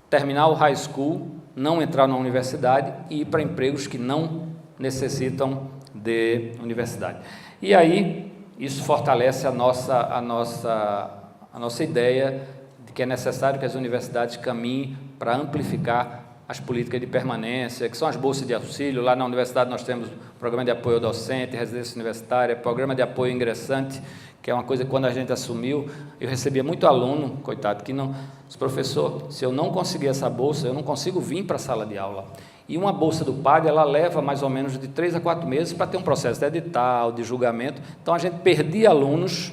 terminar o high school, não entrar na universidade e ir para empregos que não necessitam de universidade. E aí, isso fortalece a nossa ideia de que é necessário que as universidades caminhem para amplificar as políticas de permanência, que são as bolsas de auxílio. Lá na universidade nós temos programa de apoio ao docente, residência universitária, programa de apoio ao ingressante, que é uma coisa que quando a gente assumiu, eu recebia muito aluno, coitado, que não... Professor, se eu não conseguir essa bolsa, eu não consigo vir para a sala de aula. E uma bolsa do PAD, ela leva mais ou menos de 3 a 4 meses para ter um processo de edital, de julgamento. Então, a gente perdia alunos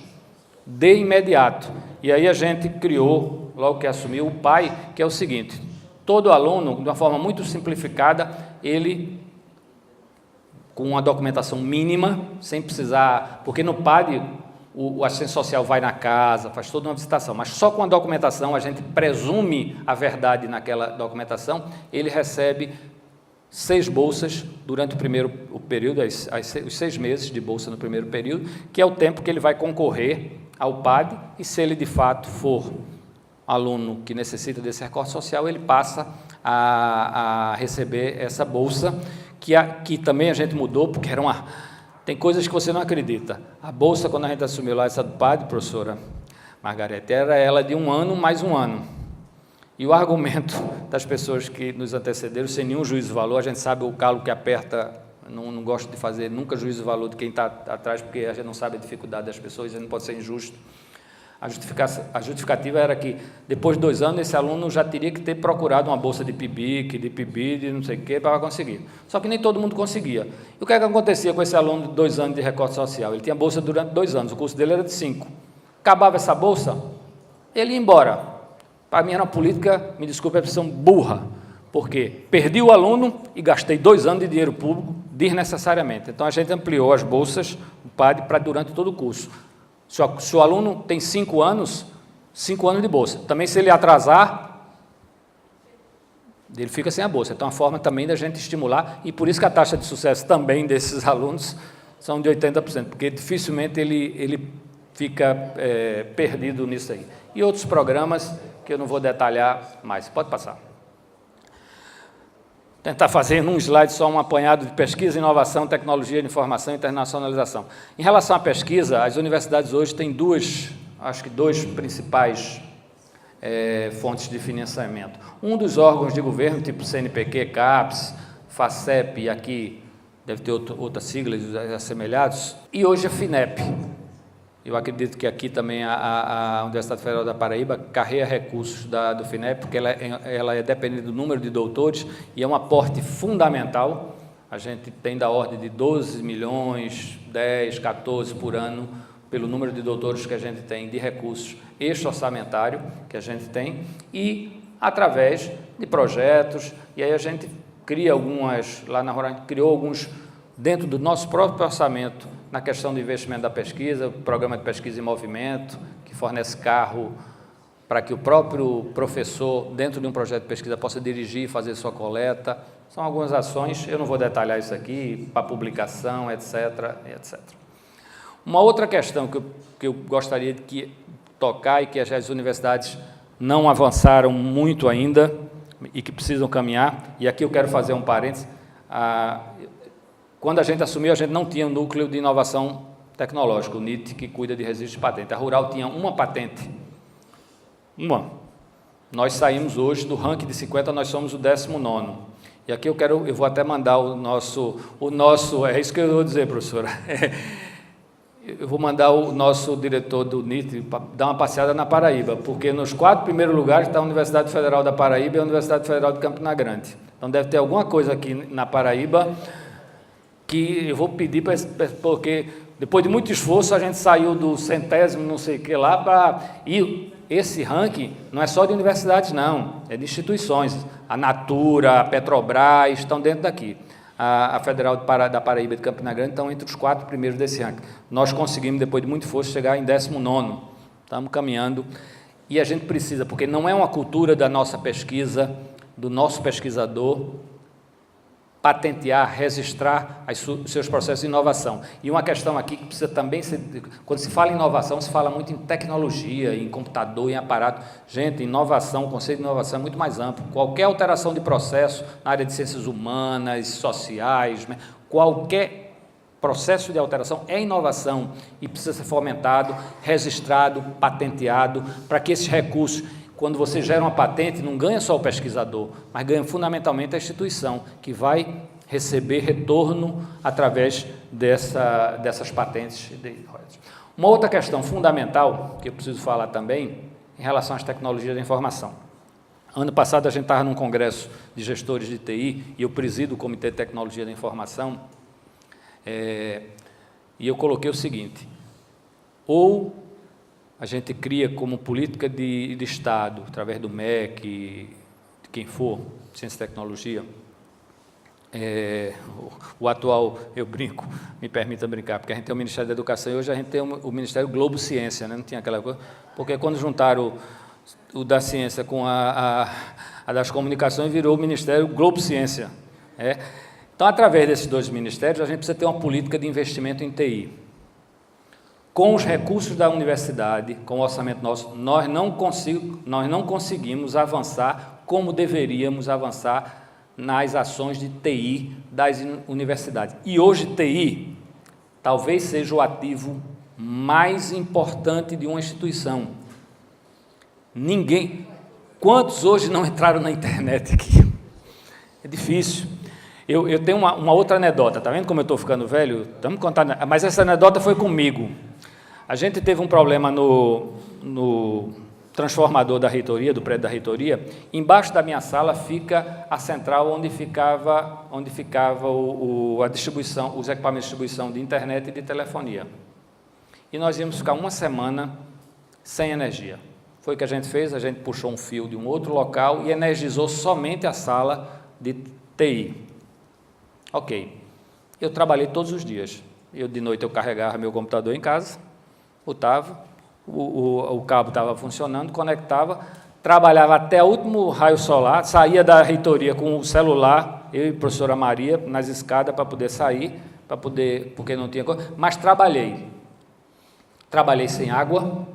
de imediato. E aí a gente criou, logo que assumiu, o PAI, que é o seguinte: todo aluno, de uma forma muito simplificada, ele, com uma documentação mínima, sem precisar... Porque no PAD, o assistente social vai na casa, faz toda uma visitação, mas só com a documentação, a gente presume a verdade naquela documentação, ele recebe 6 bolsas durante o período, os 6 meses de bolsa no primeiro período, que é o tempo que ele vai concorrer ao PAD, e se ele de fato for aluno que necessita desse recorte social, ele passa a receber essa bolsa, que também a gente mudou, porque era uma... Tem coisas que você não acredita. A bolsa, quando a gente assumiu lá essa do PAD, professora Margarete, era ela de 1 ano mais 1 ano. E o argumento das pessoas que nos antecederam, sem nenhum juízo de valor, a gente sabe o calo que aperta, não gosto de fazer nunca juízo de valor de quem está atrás, porque a gente não sabe a dificuldade das pessoas, e não pode ser injusto. A justificativa era que, depois de 2 anos, esse aluno já teria que ter procurado uma bolsa de PIBIC, de PIBID, não sei o quê, para conseguir. Só que nem todo mundo conseguia. E o que é que acontecia com esse aluno de 2 anos de recorte social? Ele tinha bolsa durante 2 anos, o curso dele era de 5. Acabava essa bolsa, ele ia embora. Para mim era uma política, me desculpe a expressão, burra, porque perdi o aluno e gastei 2 anos de dinheiro público desnecessariamente. Então, a gente ampliou as bolsas do PAD para durante todo o curso. Se o aluno tem 5 anos, 5 anos de bolsa. Também, se ele atrasar, ele fica sem a bolsa. Então, é uma forma também da gente estimular, e por isso que a taxa de sucesso também desses alunos são de 80%, porque dificilmente ele fica perdido nisso aí. E outros programas que eu não vou detalhar mais. Pode passar. Tentar fazer num slide só um apanhado de pesquisa, inovação, tecnologia de informação e internacionalização. Em relação à pesquisa, as universidades hoje têm dois principais fontes de financiamento. Um dos órgãos de governo, tipo CNPq, CAPES, FACEP, e aqui deve ter outras siglas assemelhados, e hoje a FINEP. Eu acredito que aqui também a Universidade Federal da Paraíba carrega recursos do FINEP, porque ela é dependente do número de doutores e é um aporte fundamental. A gente tem da ordem de 12 milhões, 10, 14 por ano, pelo número de doutores que a gente tem de recursos extra-orçamentário que a gente tem, e através de projetos, e aí a gente cria algumas, lá na Roraima, criou alguns dentro do nosso próprio orçamento, na questão do investimento da pesquisa, o programa de pesquisa em movimento, que fornece carro para que o próprio professor, dentro de um projeto de pesquisa, possa dirigir e fazer sua coleta. São algumas ações, eu não vou detalhar isso aqui, para publicação, etc, etc. Uma outra questão que eu gostaria de tocar e que as universidades não avançaram muito ainda e que precisam caminhar, e aqui eu quero fazer um parênteses. Quando a gente assumiu, a gente não tinha um núcleo de inovação tecnológica, o NIT, que cuida de registro de patente. A Rural tinha uma patente. Uma. Nós saímos hoje do ranking de 50, nós somos o 19º. E aqui eu vou até mandar o nosso, é isso que eu vou dizer, professora. eu vou mandar o nosso diretor do NIT para dar uma passeada na Paraíba, porque nos 4 primeiros lugares está a Universidade Federal da Paraíba e a Universidade Federal de Campina Grande. Então deve ter alguma coisa aqui na Paraíba que eu vou pedir, porque depois de muito esforço a gente saiu do 100º, não sei o que lá, para... E esse ranking não é só de universidades, não, é de instituições. A Natura, a Petrobras estão dentro daqui. A Federal da Paraíba de Campina Grande estão entre os 4 primeiros desse ranking. Nós conseguimos, depois de muito esforço, chegar em 19º. Estamos caminhando. E a gente precisa, porque não é uma cultura da nossa pesquisa, do nosso pesquisador, patentear, registrar os seus processos de inovação. E uma questão aqui que precisa também ser... Quando se fala em inovação, se fala muito em tecnologia, em computador, em aparato. Gente, inovação, o conceito de inovação é muito mais amplo. Qualquer alteração de processo na área de ciências humanas, sociais, qualquer processo de alteração é inovação e precisa ser fomentado, registrado, patenteado, para que esses recursos... Quando você gera uma patente, não ganha só o pesquisador, mas ganha fundamentalmente a instituição, que vai receber retorno através dessas patentes. Uma outra questão fundamental, que eu preciso falar também, em relação às tecnologias da informação. Ano passado, a gente estava num congresso de gestores de TI, e eu presido o Comitê de Tecnologia da Informação, e eu coloquei o seguinte: ou a gente cria como política de Estado, através do MEC, de quem for, Ciência e Tecnologia, o atual, eu brinco, me permita brincar, porque a gente tem o Ministério da Educação e hoje a gente tem o Ministério Globo Ciência, né? Não tinha aquela coisa, porque quando juntaram o da ciência com a das comunicações, virou o Ministério Globo Ciência. Então, através desses 2 ministérios, a gente precisa ter uma política de investimento em TI. Com os recursos da universidade, com o orçamento nosso, nós não conseguimos avançar como deveríamos avançar nas ações de TI das universidades. E hoje, TI talvez seja o ativo mais importante de uma instituição. Quantos hoje não entraram na internet aqui? É difícil. Eu tenho uma outra anedota, está vendo como eu estou ficando velho? Estamos contando, mas essa anedota foi comigo. A gente teve um problema no transformador da reitoria, do prédio da reitoria. Embaixo da minha sala fica a central onde ficava a distribuição, os equipamentos de distribuição de internet e de telefonia. E nós íamos ficar uma semana sem energia. Foi o que a gente fez, a gente puxou um fio de um outro local e energizou somente a sala de TI. Ok. Eu trabalhei todos os dias. De noite eu carregava meu computador em casa, botava, o cabo estava funcionando, conectava, trabalhava até o último raio solar, saía da reitoria com o celular, eu e a professora Maria, nas escadas para poder sair, porque não tinha coisa, mas trabalhei. Trabalhei sem água,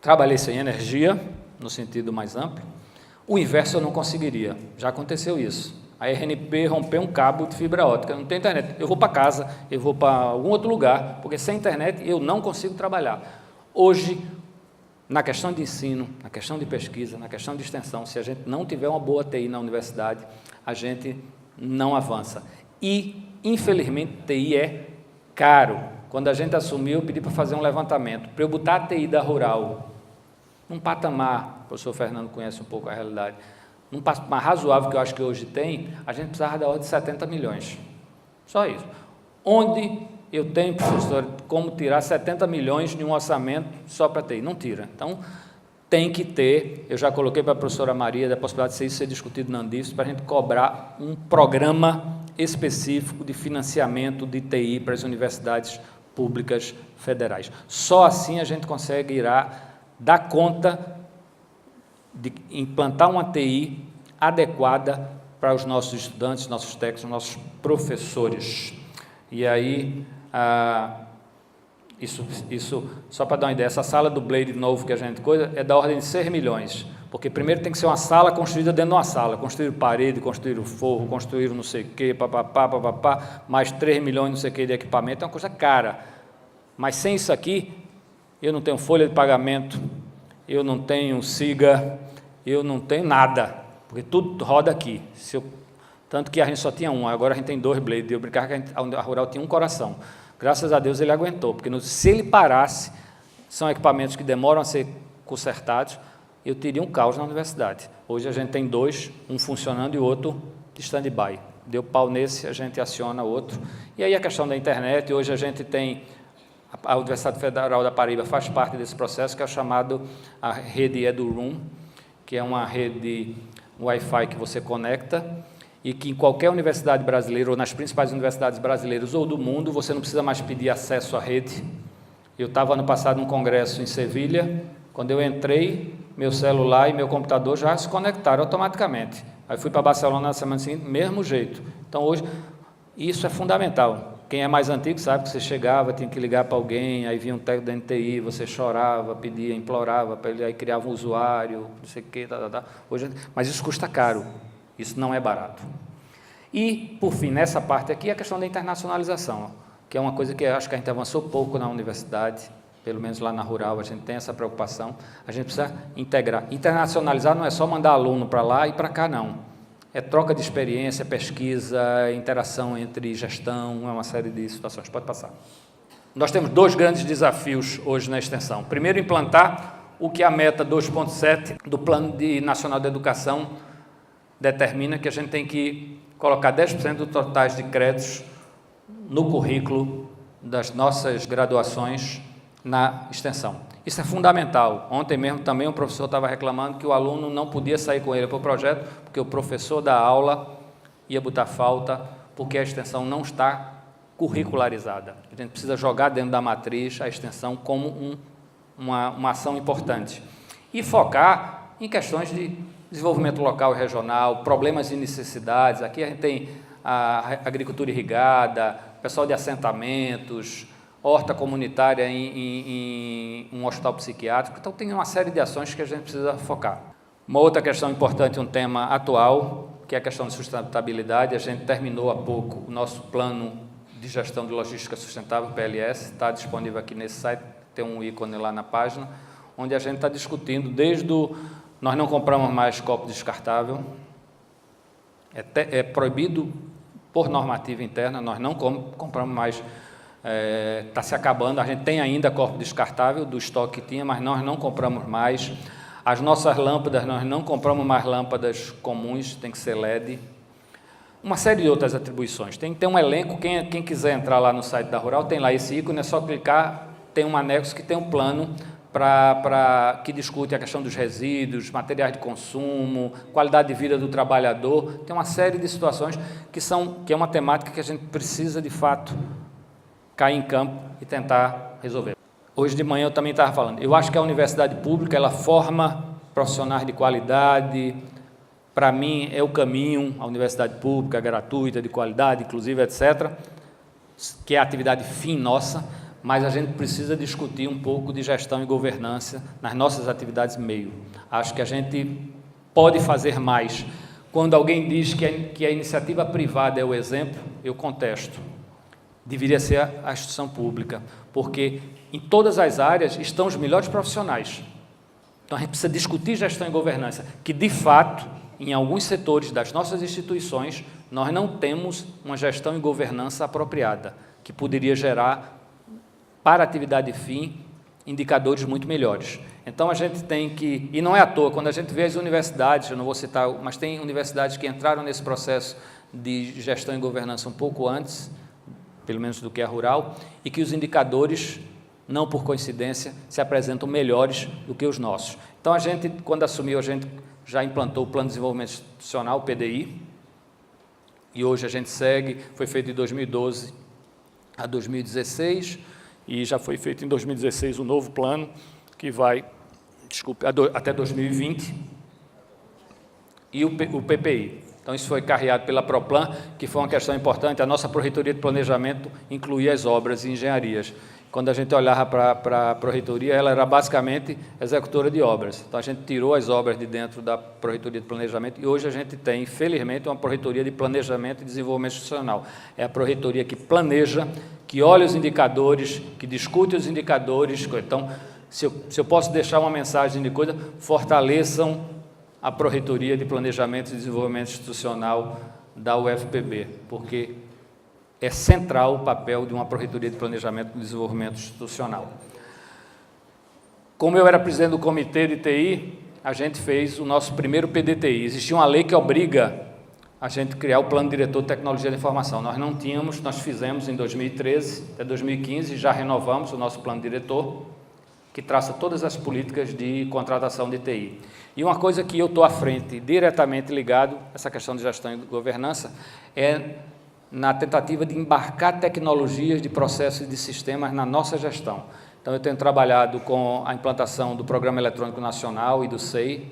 trabalhei sem energia, no sentido mais amplo. O inverso eu não conseguiria, já aconteceu isso. A RNP rompeu um cabo de fibra óptica, não tem internet. Eu vou para casa, eu vou para algum outro lugar, porque sem internet eu não consigo trabalhar. Hoje, na questão de ensino, na questão de pesquisa, na questão de extensão, se a gente não tiver uma boa TI na universidade, a gente não avança. E, infelizmente, TI é caro. Quando a gente assumiu, eu pedi para fazer um levantamento, para eu botar a TI da Rural num patamar, o professor Fernando conhece um pouco a realidade, num patamar razoável que eu acho que hoje tem, a gente precisava da ordem de 70 milhões. Só isso. Onde eu tenho, professor, como tirar 70 milhões de um orçamento só para TI? Não tira. Então, tem que ter, eu já coloquei para a professora Maria, da possibilidade de isso ser discutido na Andif, para a gente cobrar um programa específico de financiamento de TI para as universidades públicas federais. Só assim a gente conseguirá dar conta de implantar uma TI adequada para os nossos estudantes, nossos técnicos, nossos professores. E aí, isso só para dar uma ideia, essa sala do Blade novo que a gente coisa é da ordem de 6 milhões, porque primeiro tem que ser uma sala construída dentro de uma sala, construir parede, construir o forro, construir não sei o quê, papapá, mais 3 milhões não sei o quê de equipamento, é uma coisa cara. Mas sem isso aqui, eu não tenho folha de pagamento, eu não tenho SIGA, eu não tenho nada, porque tudo roda aqui. Tanto que a gente só tinha um, agora a gente tem 2 Blade. Eu brincava que a Rural tinha um coração. Graças a Deus ele aguentou, porque se ele parasse, são equipamentos que demoram a ser consertados, eu teria um caos na universidade. Hoje a gente tem dois, um funcionando e o outro de stand-by. Deu pau nesse, a gente aciona outro. E aí a questão da internet, hoje a gente tem, a Universidade Federal da Paraíba faz parte desse processo, que é chamado a rede EduRoom, que é uma rede Wi-Fi que você conecta, e que em qualquer universidade brasileira, ou nas principais universidades brasileiras ou do mundo, você não precisa mais pedir acesso à rede. Eu estava ano passado num congresso em Sevilha, quando eu entrei, meu celular e meu computador já se conectaram automaticamente. Aí fui para Barcelona na semana seguinte, mesmo jeito. Então hoje, isso é fundamental. Quem é mais antigo sabe que você chegava, tinha que ligar para alguém, aí vinha um técnico da NTI, você chorava, pedia, implorava, para ele, aí criava um usuário, não sei o quê, Hoje, mas isso custa caro, isso não é barato. E, por fim, nessa parte aqui, a questão da internacionalização, que é uma coisa que eu acho que a gente avançou pouco na universidade, pelo menos lá na Rural, a gente tem essa preocupação, a gente precisa integrar. Internacionalizar não é só mandar aluno para lá e para cá, não. É troca de experiência, pesquisa, interação entre gestão, é uma série de situações. Pode passar. Nós temos dois grandes desafios hoje na extensão. Primeiro, implantar o que a meta 2.7 do Plano Nacional de Educação determina, que a gente tem que colocar 10% dos totais de créditos no currículo das nossas graduações na extensão. Isso é fundamental. Ontem mesmo também o professor estava reclamando que o aluno não podia sair com ele para o projeto, porque o professor da aula ia botar falta, porque a extensão não está curricularizada. A gente precisa jogar dentro da matriz a extensão como uma ação importante. E focar em questões de desenvolvimento local e regional, problemas e necessidades. Aqui a gente tem a agricultura irrigada, pessoal de assentamentos, horta comunitária em um hospital psiquiátrico. Então, tem uma série de ações que a gente precisa focar. Uma outra questão importante, um tema atual, que é a questão de sustentabilidade. A gente terminou há pouco o nosso plano de gestão de logística sustentável, PLS, está disponível aqui nesse site, tem um ícone lá na página, onde a gente está discutindo desde nós não compramos mais copo descartável, é proibido por normativa interna, nós não compramos mais. Está se acabando, a gente tem ainda copo descartável do estoque que tinha, mas nós não compramos mais. As nossas lâmpadas, nós não compramos mais lâmpadas comuns, tem que ser LED. Uma série de outras atribuições. Tem que ter um elenco, quem quiser entrar lá no site da Rural, tem lá esse ícone, é só clicar, tem um anexo que tem um plano que discute a questão dos resíduos, materiais de consumo, qualidade de vida do trabalhador. Tem uma série de situações que é uma temática que a gente precisa, de fato, cair em campo e tentar resolver. Hoje de manhã eu também estava falando, eu acho que a universidade pública, ela forma profissionais de qualidade, para mim é o caminho, a universidade pública, gratuita, de qualidade, inclusive, etc., que é a atividade fim nossa, mas a gente precisa discutir um pouco de gestão e governança nas nossas atividades meio. Acho que a gente pode fazer mais. Quando alguém diz que a iniciativa privada é o exemplo, eu contesto. Deveria ser a instituição pública, porque em todas as áreas estão os melhores profissionais. Então, a gente precisa discutir gestão e governança, que, de fato, em alguns setores das nossas instituições, nós não temos uma gestão e governança apropriada, que poderia gerar, para a atividade fim, indicadores muito melhores. Então, a gente tem que, e não é à toa, quando a gente vê as universidades, eu não vou citar, mas tem universidades que entraram nesse processo de gestão e governança um pouco antes, pelo menos do que a Rural, e que os indicadores, não por coincidência, se apresentam melhores do que os nossos. Então, a gente, quando assumiu, a gente já implantou o Plano de Desenvolvimento Institucional, o PDI, e hoje a gente segue, foi feito de 2012 a 2016, e já foi feito em 2016 o novo plano, que vai, até 2020, e o PPI. Então, isso foi carreado pela Proplan, que foi uma questão importante. A nossa Pró-Reitoria de Planejamento incluía as obras e engenharias. Quando a gente olhava para a Pró-Reitoria, ela era basicamente executora de obras. Então, a gente tirou as obras de dentro da Pró-Reitoria de Planejamento e hoje a gente tem, felizmente, uma Pró-Reitoria de Planejamento e Desenvolvimento Institucional. É a Pró-Reitoria que planeja, que olha os indicadores, que discute os indicadores. Então, se eu posso deixar uma mensagem de coisa, fortaleçam a Pró-Reitoria de Planejamento e Desenvolvimento Institucional da UFPB, porque é central o papel de uma Pró-Reitoria de Planejamento e Desenvolvimento Institucional. Como eu era presidente do Comitê de TI, a gente fez o nosso primeiro PDTI. Existia uma lei que obriga a gente criar o Plano Diretor de Tecnologia da Informação. Nós não tínhamos, nós fizemos em 2013, até 2015, já renovamos o nosso Plano Diretor, que traça todas as políticas de contratação de TI. E uma coisa que eu estou à frente, diretamente ligado a essa questão de gestão e governança, é na tentativa de embarcar tecnologias de processos e de sistemas na nossa gestão. Então, eu tenho trabalhado com a implantação do Programa Eletrônico Nacional e do SEI,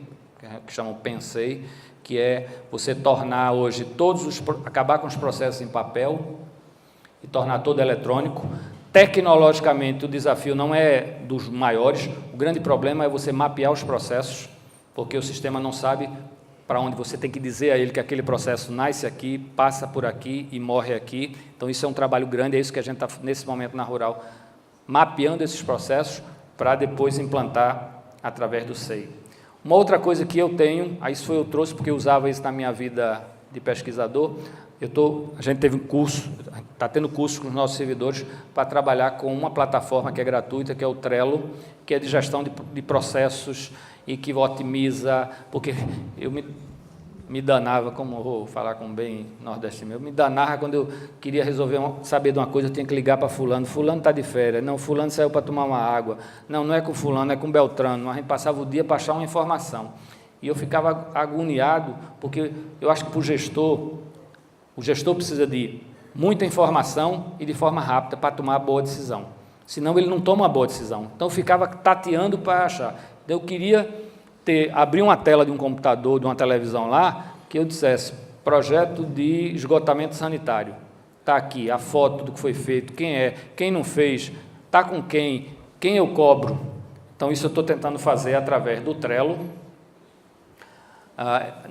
que chamam PENSEI, que é você tornar hoje acabar com os processos em papel e tornar todo eletrônico. Tecnologicamente, o desafio não é dos maiores, o grande problema é você mapear os processos, porque o sistema não sabe para onde você tem que dizer a ele que aquele processo nasce aqui, passa por aqui e morre aqui. Então, isso é um trabalho grande, é isso que a gente está, nesse momento, na Rural, mapeando esses processos para depois implantar através do SEI. Uma outra coisa que eu tenho, isso eu trouxe porque eu usava isso na minha vida de pesquisador, a gente teve um curso, está tendo curso com os nossos servidores para trabalhar com uma plataforma que é gratuita, que é o Trello, que é de gestão de processos e que otimiza, porque eu me danava, como vou falar com bem nordestino, eu me danava quando eu queria saber de uma coisa, eu tinha que ligar para fulano está de férias, não, fulano saiu para tomar uma água, não é com fulano, é com Beltrano, a gente passava o dia para achar uma informação, e eu ficava agoniado, porque eu acho que para o gestor precisa de muita informação e de forma rápida para tomar a boa decisão, senão ele não toma uma boa decisão, então eu ficava tateando para achar, então eu queria abrir uma tela de um computador, de uma televisão lá, que eu dissesse, projeto de esgotamento sanitário. Está aqui a foto do que foi feito, quem é, quem não fez, está com quem eu cobro. Então, isso eu estou tentando fazer através do Trello.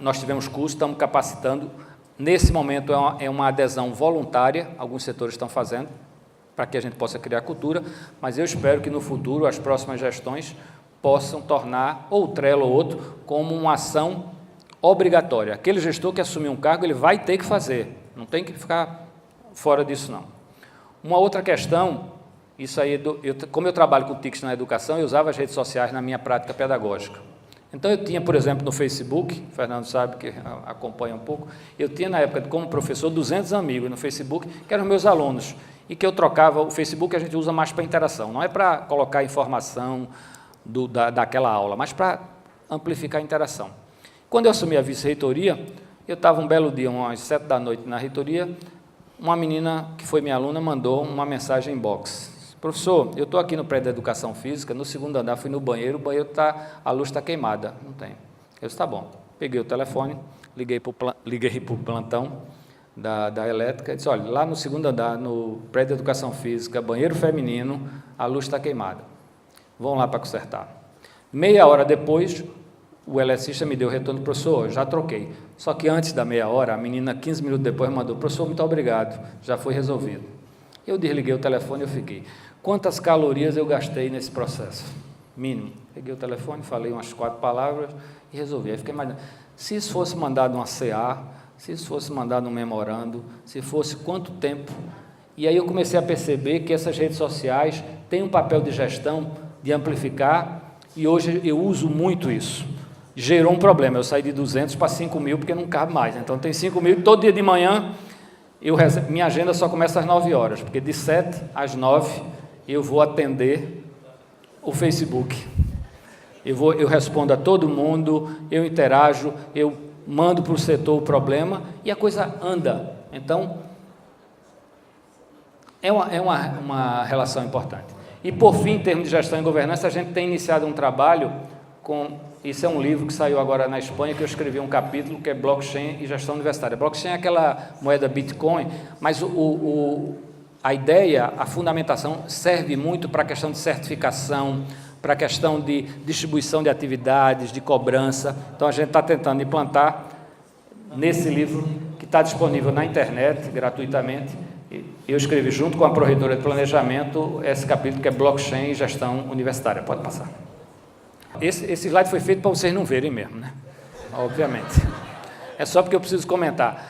Nós tivemos curso, estamos capacitando. Nesse momento, é uma adesão voluntária, alguns setores estão fazendo, para que a gente possa criar cultura, mas eu espero que no futuro, as próximas gestões, possam tornar, ou o Trello ou outro, como uma ação obrigatória. Aquele gestor que assumir um cargo, ele vai ter que fazer, não tem que ficar fora disso, não. Uma outra questão, isso aí, como eu trabalho com TICs na educação, eu usava as redes sociais na minha prática pedagógica. Então, eu tinha, por exemplo, no Facebook, o Fernando sabe que acompanha um pouco, eu tinha, na época, como professor, 200 amigos no Facebook, que eram meus alunos, e que eu trocava. O Facebook a gente usa mais para interação, não é para colocar informação daquela aula, mas para amplificar a interação. Quando eu assumi a vice-reitoria, eu estava um belo dia, umas 7 da noite na reitoria, uma menina que foi minha aluna mandou uma mensagem inbox. Professor, eu estou aqui no prédio da Educação Física, no segundo andar, fui no banheiro, o banheiro a luz está queimada. Não tem. Eu disse, tá bom. Peguei o telefone, liguei para o plantão da elétrica, e disse, olha, lá no segundo andar, no prédio da Educação Física, banheiro feminino, a luz está queimada. Vão lá para consertar. Meia hora depois, o eletricista me deu o retorno, professor, já troquei. Só que antes da meia hora, a menina, 15 minutos depois, mandou, professor, muito obrigado, já foi resolvido. Eu desliguei o telefone e eu fiquei. Quantas calorias eu gastei nesse processo? Mínimo. Peguei o telefone, falei umas 4 palavras e resolvi. Aí fiquei imaginando, se isso fosse mandado uma CA, se isso fosse mandado um memorando, se fosse quanto tempo? E aí eu comecei a perceber que essas redes sociais têm um papel de gestão, de amplificar, e hoje eu uso muito isso. Gerou um problema, eu saí de 200 para 5 mil, porque não cabe mais, então tem 5 mil, todo dia de manhã, minha agenda só começa às 9 horas, porque de 7 às 9 eu vou atender o Facebook, eu respondo a todo mundo, eu interajo, eu mando para o setor o problema, e a coisa anda, então, é uma relação importante. E, por fim, em termos de gestão e governança, a gente tem iniciado um trabalho isso é um livro que saiu agora na Espanha, que eu escrevi um capítulo, que é Blockchain e Gestão Universitária. Blockchain é aquela moeda Bitcoin, mas a ideia, a fundamentação, serve muito para a questão de certificação, para a questão de distribuição de atividades, de cobrança. Então, a gente está tentando implantar nesse livro, que está disponível na internet, gratuitamente. Eu escrevi junto com a Pró-Reitoria de Planejamento esse capítulo que é Blockchain e Gestão Universitária. Pode passar. Esse slide foi feito para vocês não verem mesmo, né? Obviamente. É só porque eu preciso comentar.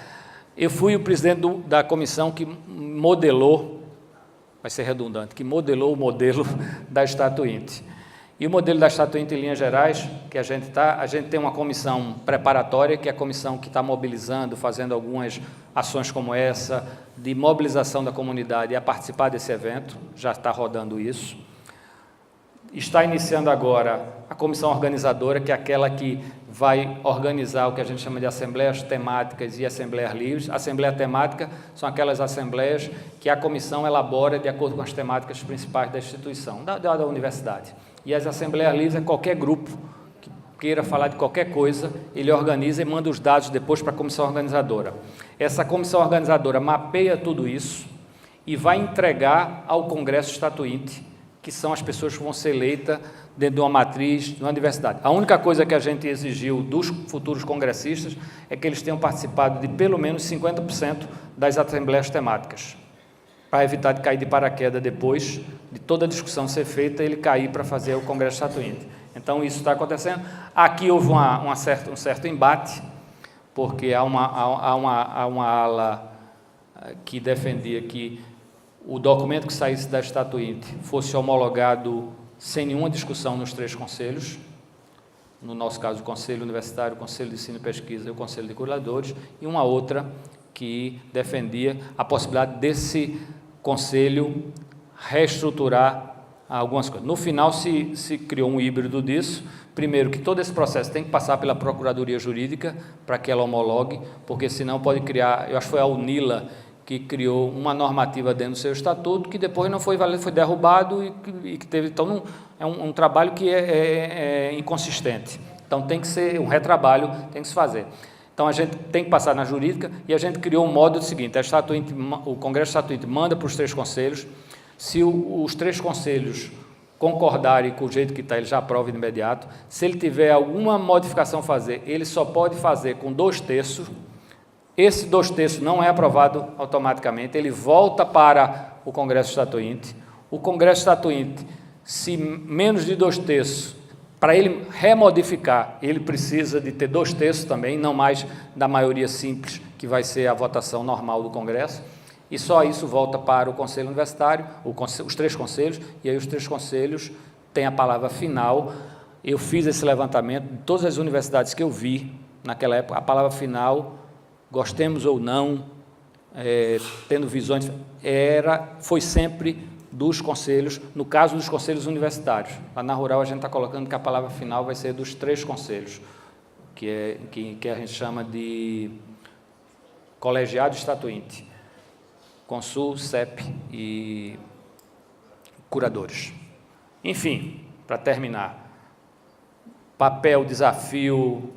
Eu fui o presidente da comissão que modelou, vai ser redundante, que modelou o modelo da Statuinte. E o modelo da Statuinte, em linhas gerais, que a gente tem uma comissão preparatória, que é a comissão que está mobilizando, fazendo algumas ações como essa, de mobilização da comunidade a participar desse evento, já está rodando isso. Está iniciando agora a comissão organizadora, que é aquela que vai organizar o que a gente chama de assembleias temáticas e assembleias livres. Assembleia temática são aquelas assembleias que a comissão elabora de acordo com as temáticas principais da instituição, da universidade. E as assembleias livres é qualquer grupo que queira falar de qualquer coisa, ele organiza e manda os dados depois para a comissão organizadora. Essa comissão organizadora mapeia tudo isso e vai entregar ao Congresso Statuinte, que são as pessoas que vão ser eleitas dentro de uma matriz, de uma universidade. A única coisa que a gente exigiu dos futuros congressistas é que eles tenham participado de pelo menos 50% das assembleias temáticas, para evitar de cair de paraquedas depois de toda a discussão ser feita, ele cair para fazer o Congresso Statuinte. Então, isso está acontecendo. Aqui houve um certo embate, porque há uma ala que defendia que o documento que saísse da Statuinte fosse homologado sem nenhuma discussão nos 3 conselhos, no nosso caso o Conselho Universitário, o Conselho de Ensino e Pesquisa e o Conselho de Curadores, e uma outra que defendia a possibilidade desse conselho reestruturar algumas coisas. No final se criou um híbrido disso. Primeiro, que todo esse processo tem que passar pela Procuradoria Jurídica para que ela homologue, porque senão pode criar, eu acho que foi a UNILA que criou uma normativa dentro do seu estatuto, que depois não foi válido, foi derrubado e que teve, então é um trabalho que é inconsistente. Então tem que ser um retrabalho, tem que se fazer. Então a gente tem que passar na jurídica e a gente criou um modo seguinte: o Congresso Statuinte manda para os 3 conselhos, se os 3 conselhos concordarem com o jeito que está, ele já aprova de imediato. Se ele tiver alguma modificação a fazer, ele só pode fazer com 2/3. Esse 2/3 não é aprovado automaticamente, ele volta para o Congresso Statuinte. O Congresso Statuinte, se menos de 2/3, para ele remodificar, ele precisa de ter 2/3 também, não mais da maioria simples, que vai ser a votação normal do Congresso, e só isso volta para o Conselho Universitário, os 3 conselhos, e aí os 3 conselhos têm a palavra final. Eu fiz esse levantamento de todas as universidades que eu vi naquela época, a palavra final, gostemos ou não, tendo visões, foi sempre dos conselhos, no caso dos conselhos universitários. Lá na Rural a gente está colocando que a palavra final vai ser dos 3 conselhos, que a gente chama de colegiado estatuinte, Consul, CEP e curadores. Enfim, para terminar, papel, desafio,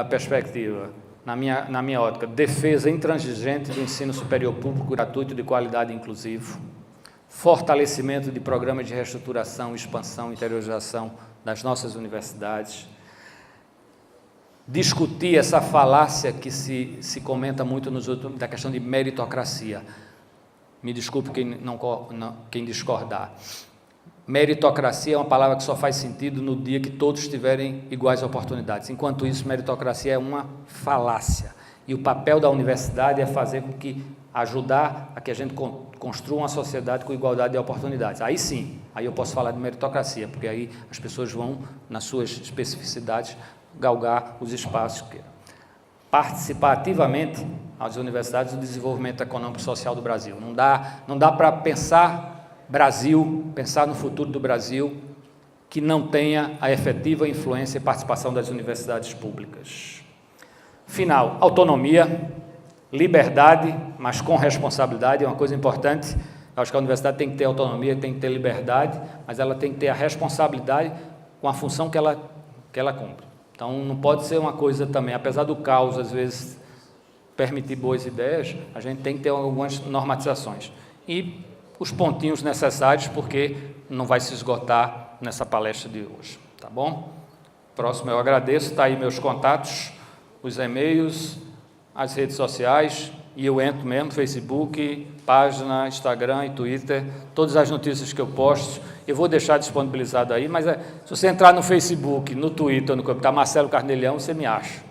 perspectiva. Na minha ótica, defesa intransigente do ensino superior público, gratuito, de qualidade e inclusivo, fortalecimento de programas de reestruturação, expansão, interiorização das nossas universidades, discutir essa falácia que se comenta muito nos outros, da questão de meritocracia. Me desculpe quem discordar. Meritocracia é uma palavra que só faz sentido no dia que todos tiverem iguais oportunidades. Enquanto isso, meritocracia é uma falácia. E o papel da universidade é fazer com que, ajudar a que a gente construa uma sociedade com igualdade de oportunidades. Aí sim, aí eu posso falar de meritocracia, porque aí as pessoas vão, nas suas especificidades, galgar os espaços que queiram. Participar ativamente às universidades do desenvolvimento econômico e social do Brasil. Não dá para pensar Brasil, pensar no futuro do Brasil, que não tenha a efetiva influência e participação das universidades públicas. Final, autonomia, liberdade, mas com responsabilidade, é uma coisa importante. Eu acho que a universidade tem que ter autonomia, tem que ter liberdade, mas ela tem que ter a responsabilidade com a função que ela cumpre. Então, não pode ser uma coisa também, apesar do caos, às vezes, permitir boas ideias, a gente tem que ter algumas normatizações. E os pontinhos necessários, porque não vai se esgotar nessa palestra de hoje, tá bom? Próximo eu agradeço, está aí meus contatos, os e-mails, as redes sociais, e eu entro mesmo, Facebook, página, Instagram e Twitter, todas as notícias que eu posto, eu vou deixar disponibilizado aí, mas se você entrar no Facebook, no Twitter, no está Marcelo Carnelhão, você me acha.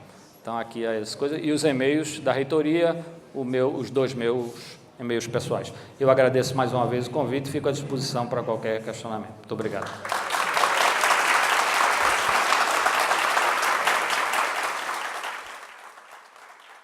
Então, aqui as coisas, e os e-mails da reitoria, os 2 meus e-mails pessoais. Eu agradeço mais uma vez o convite e fico à disposição para qualquer questionamento. Muito obrigado.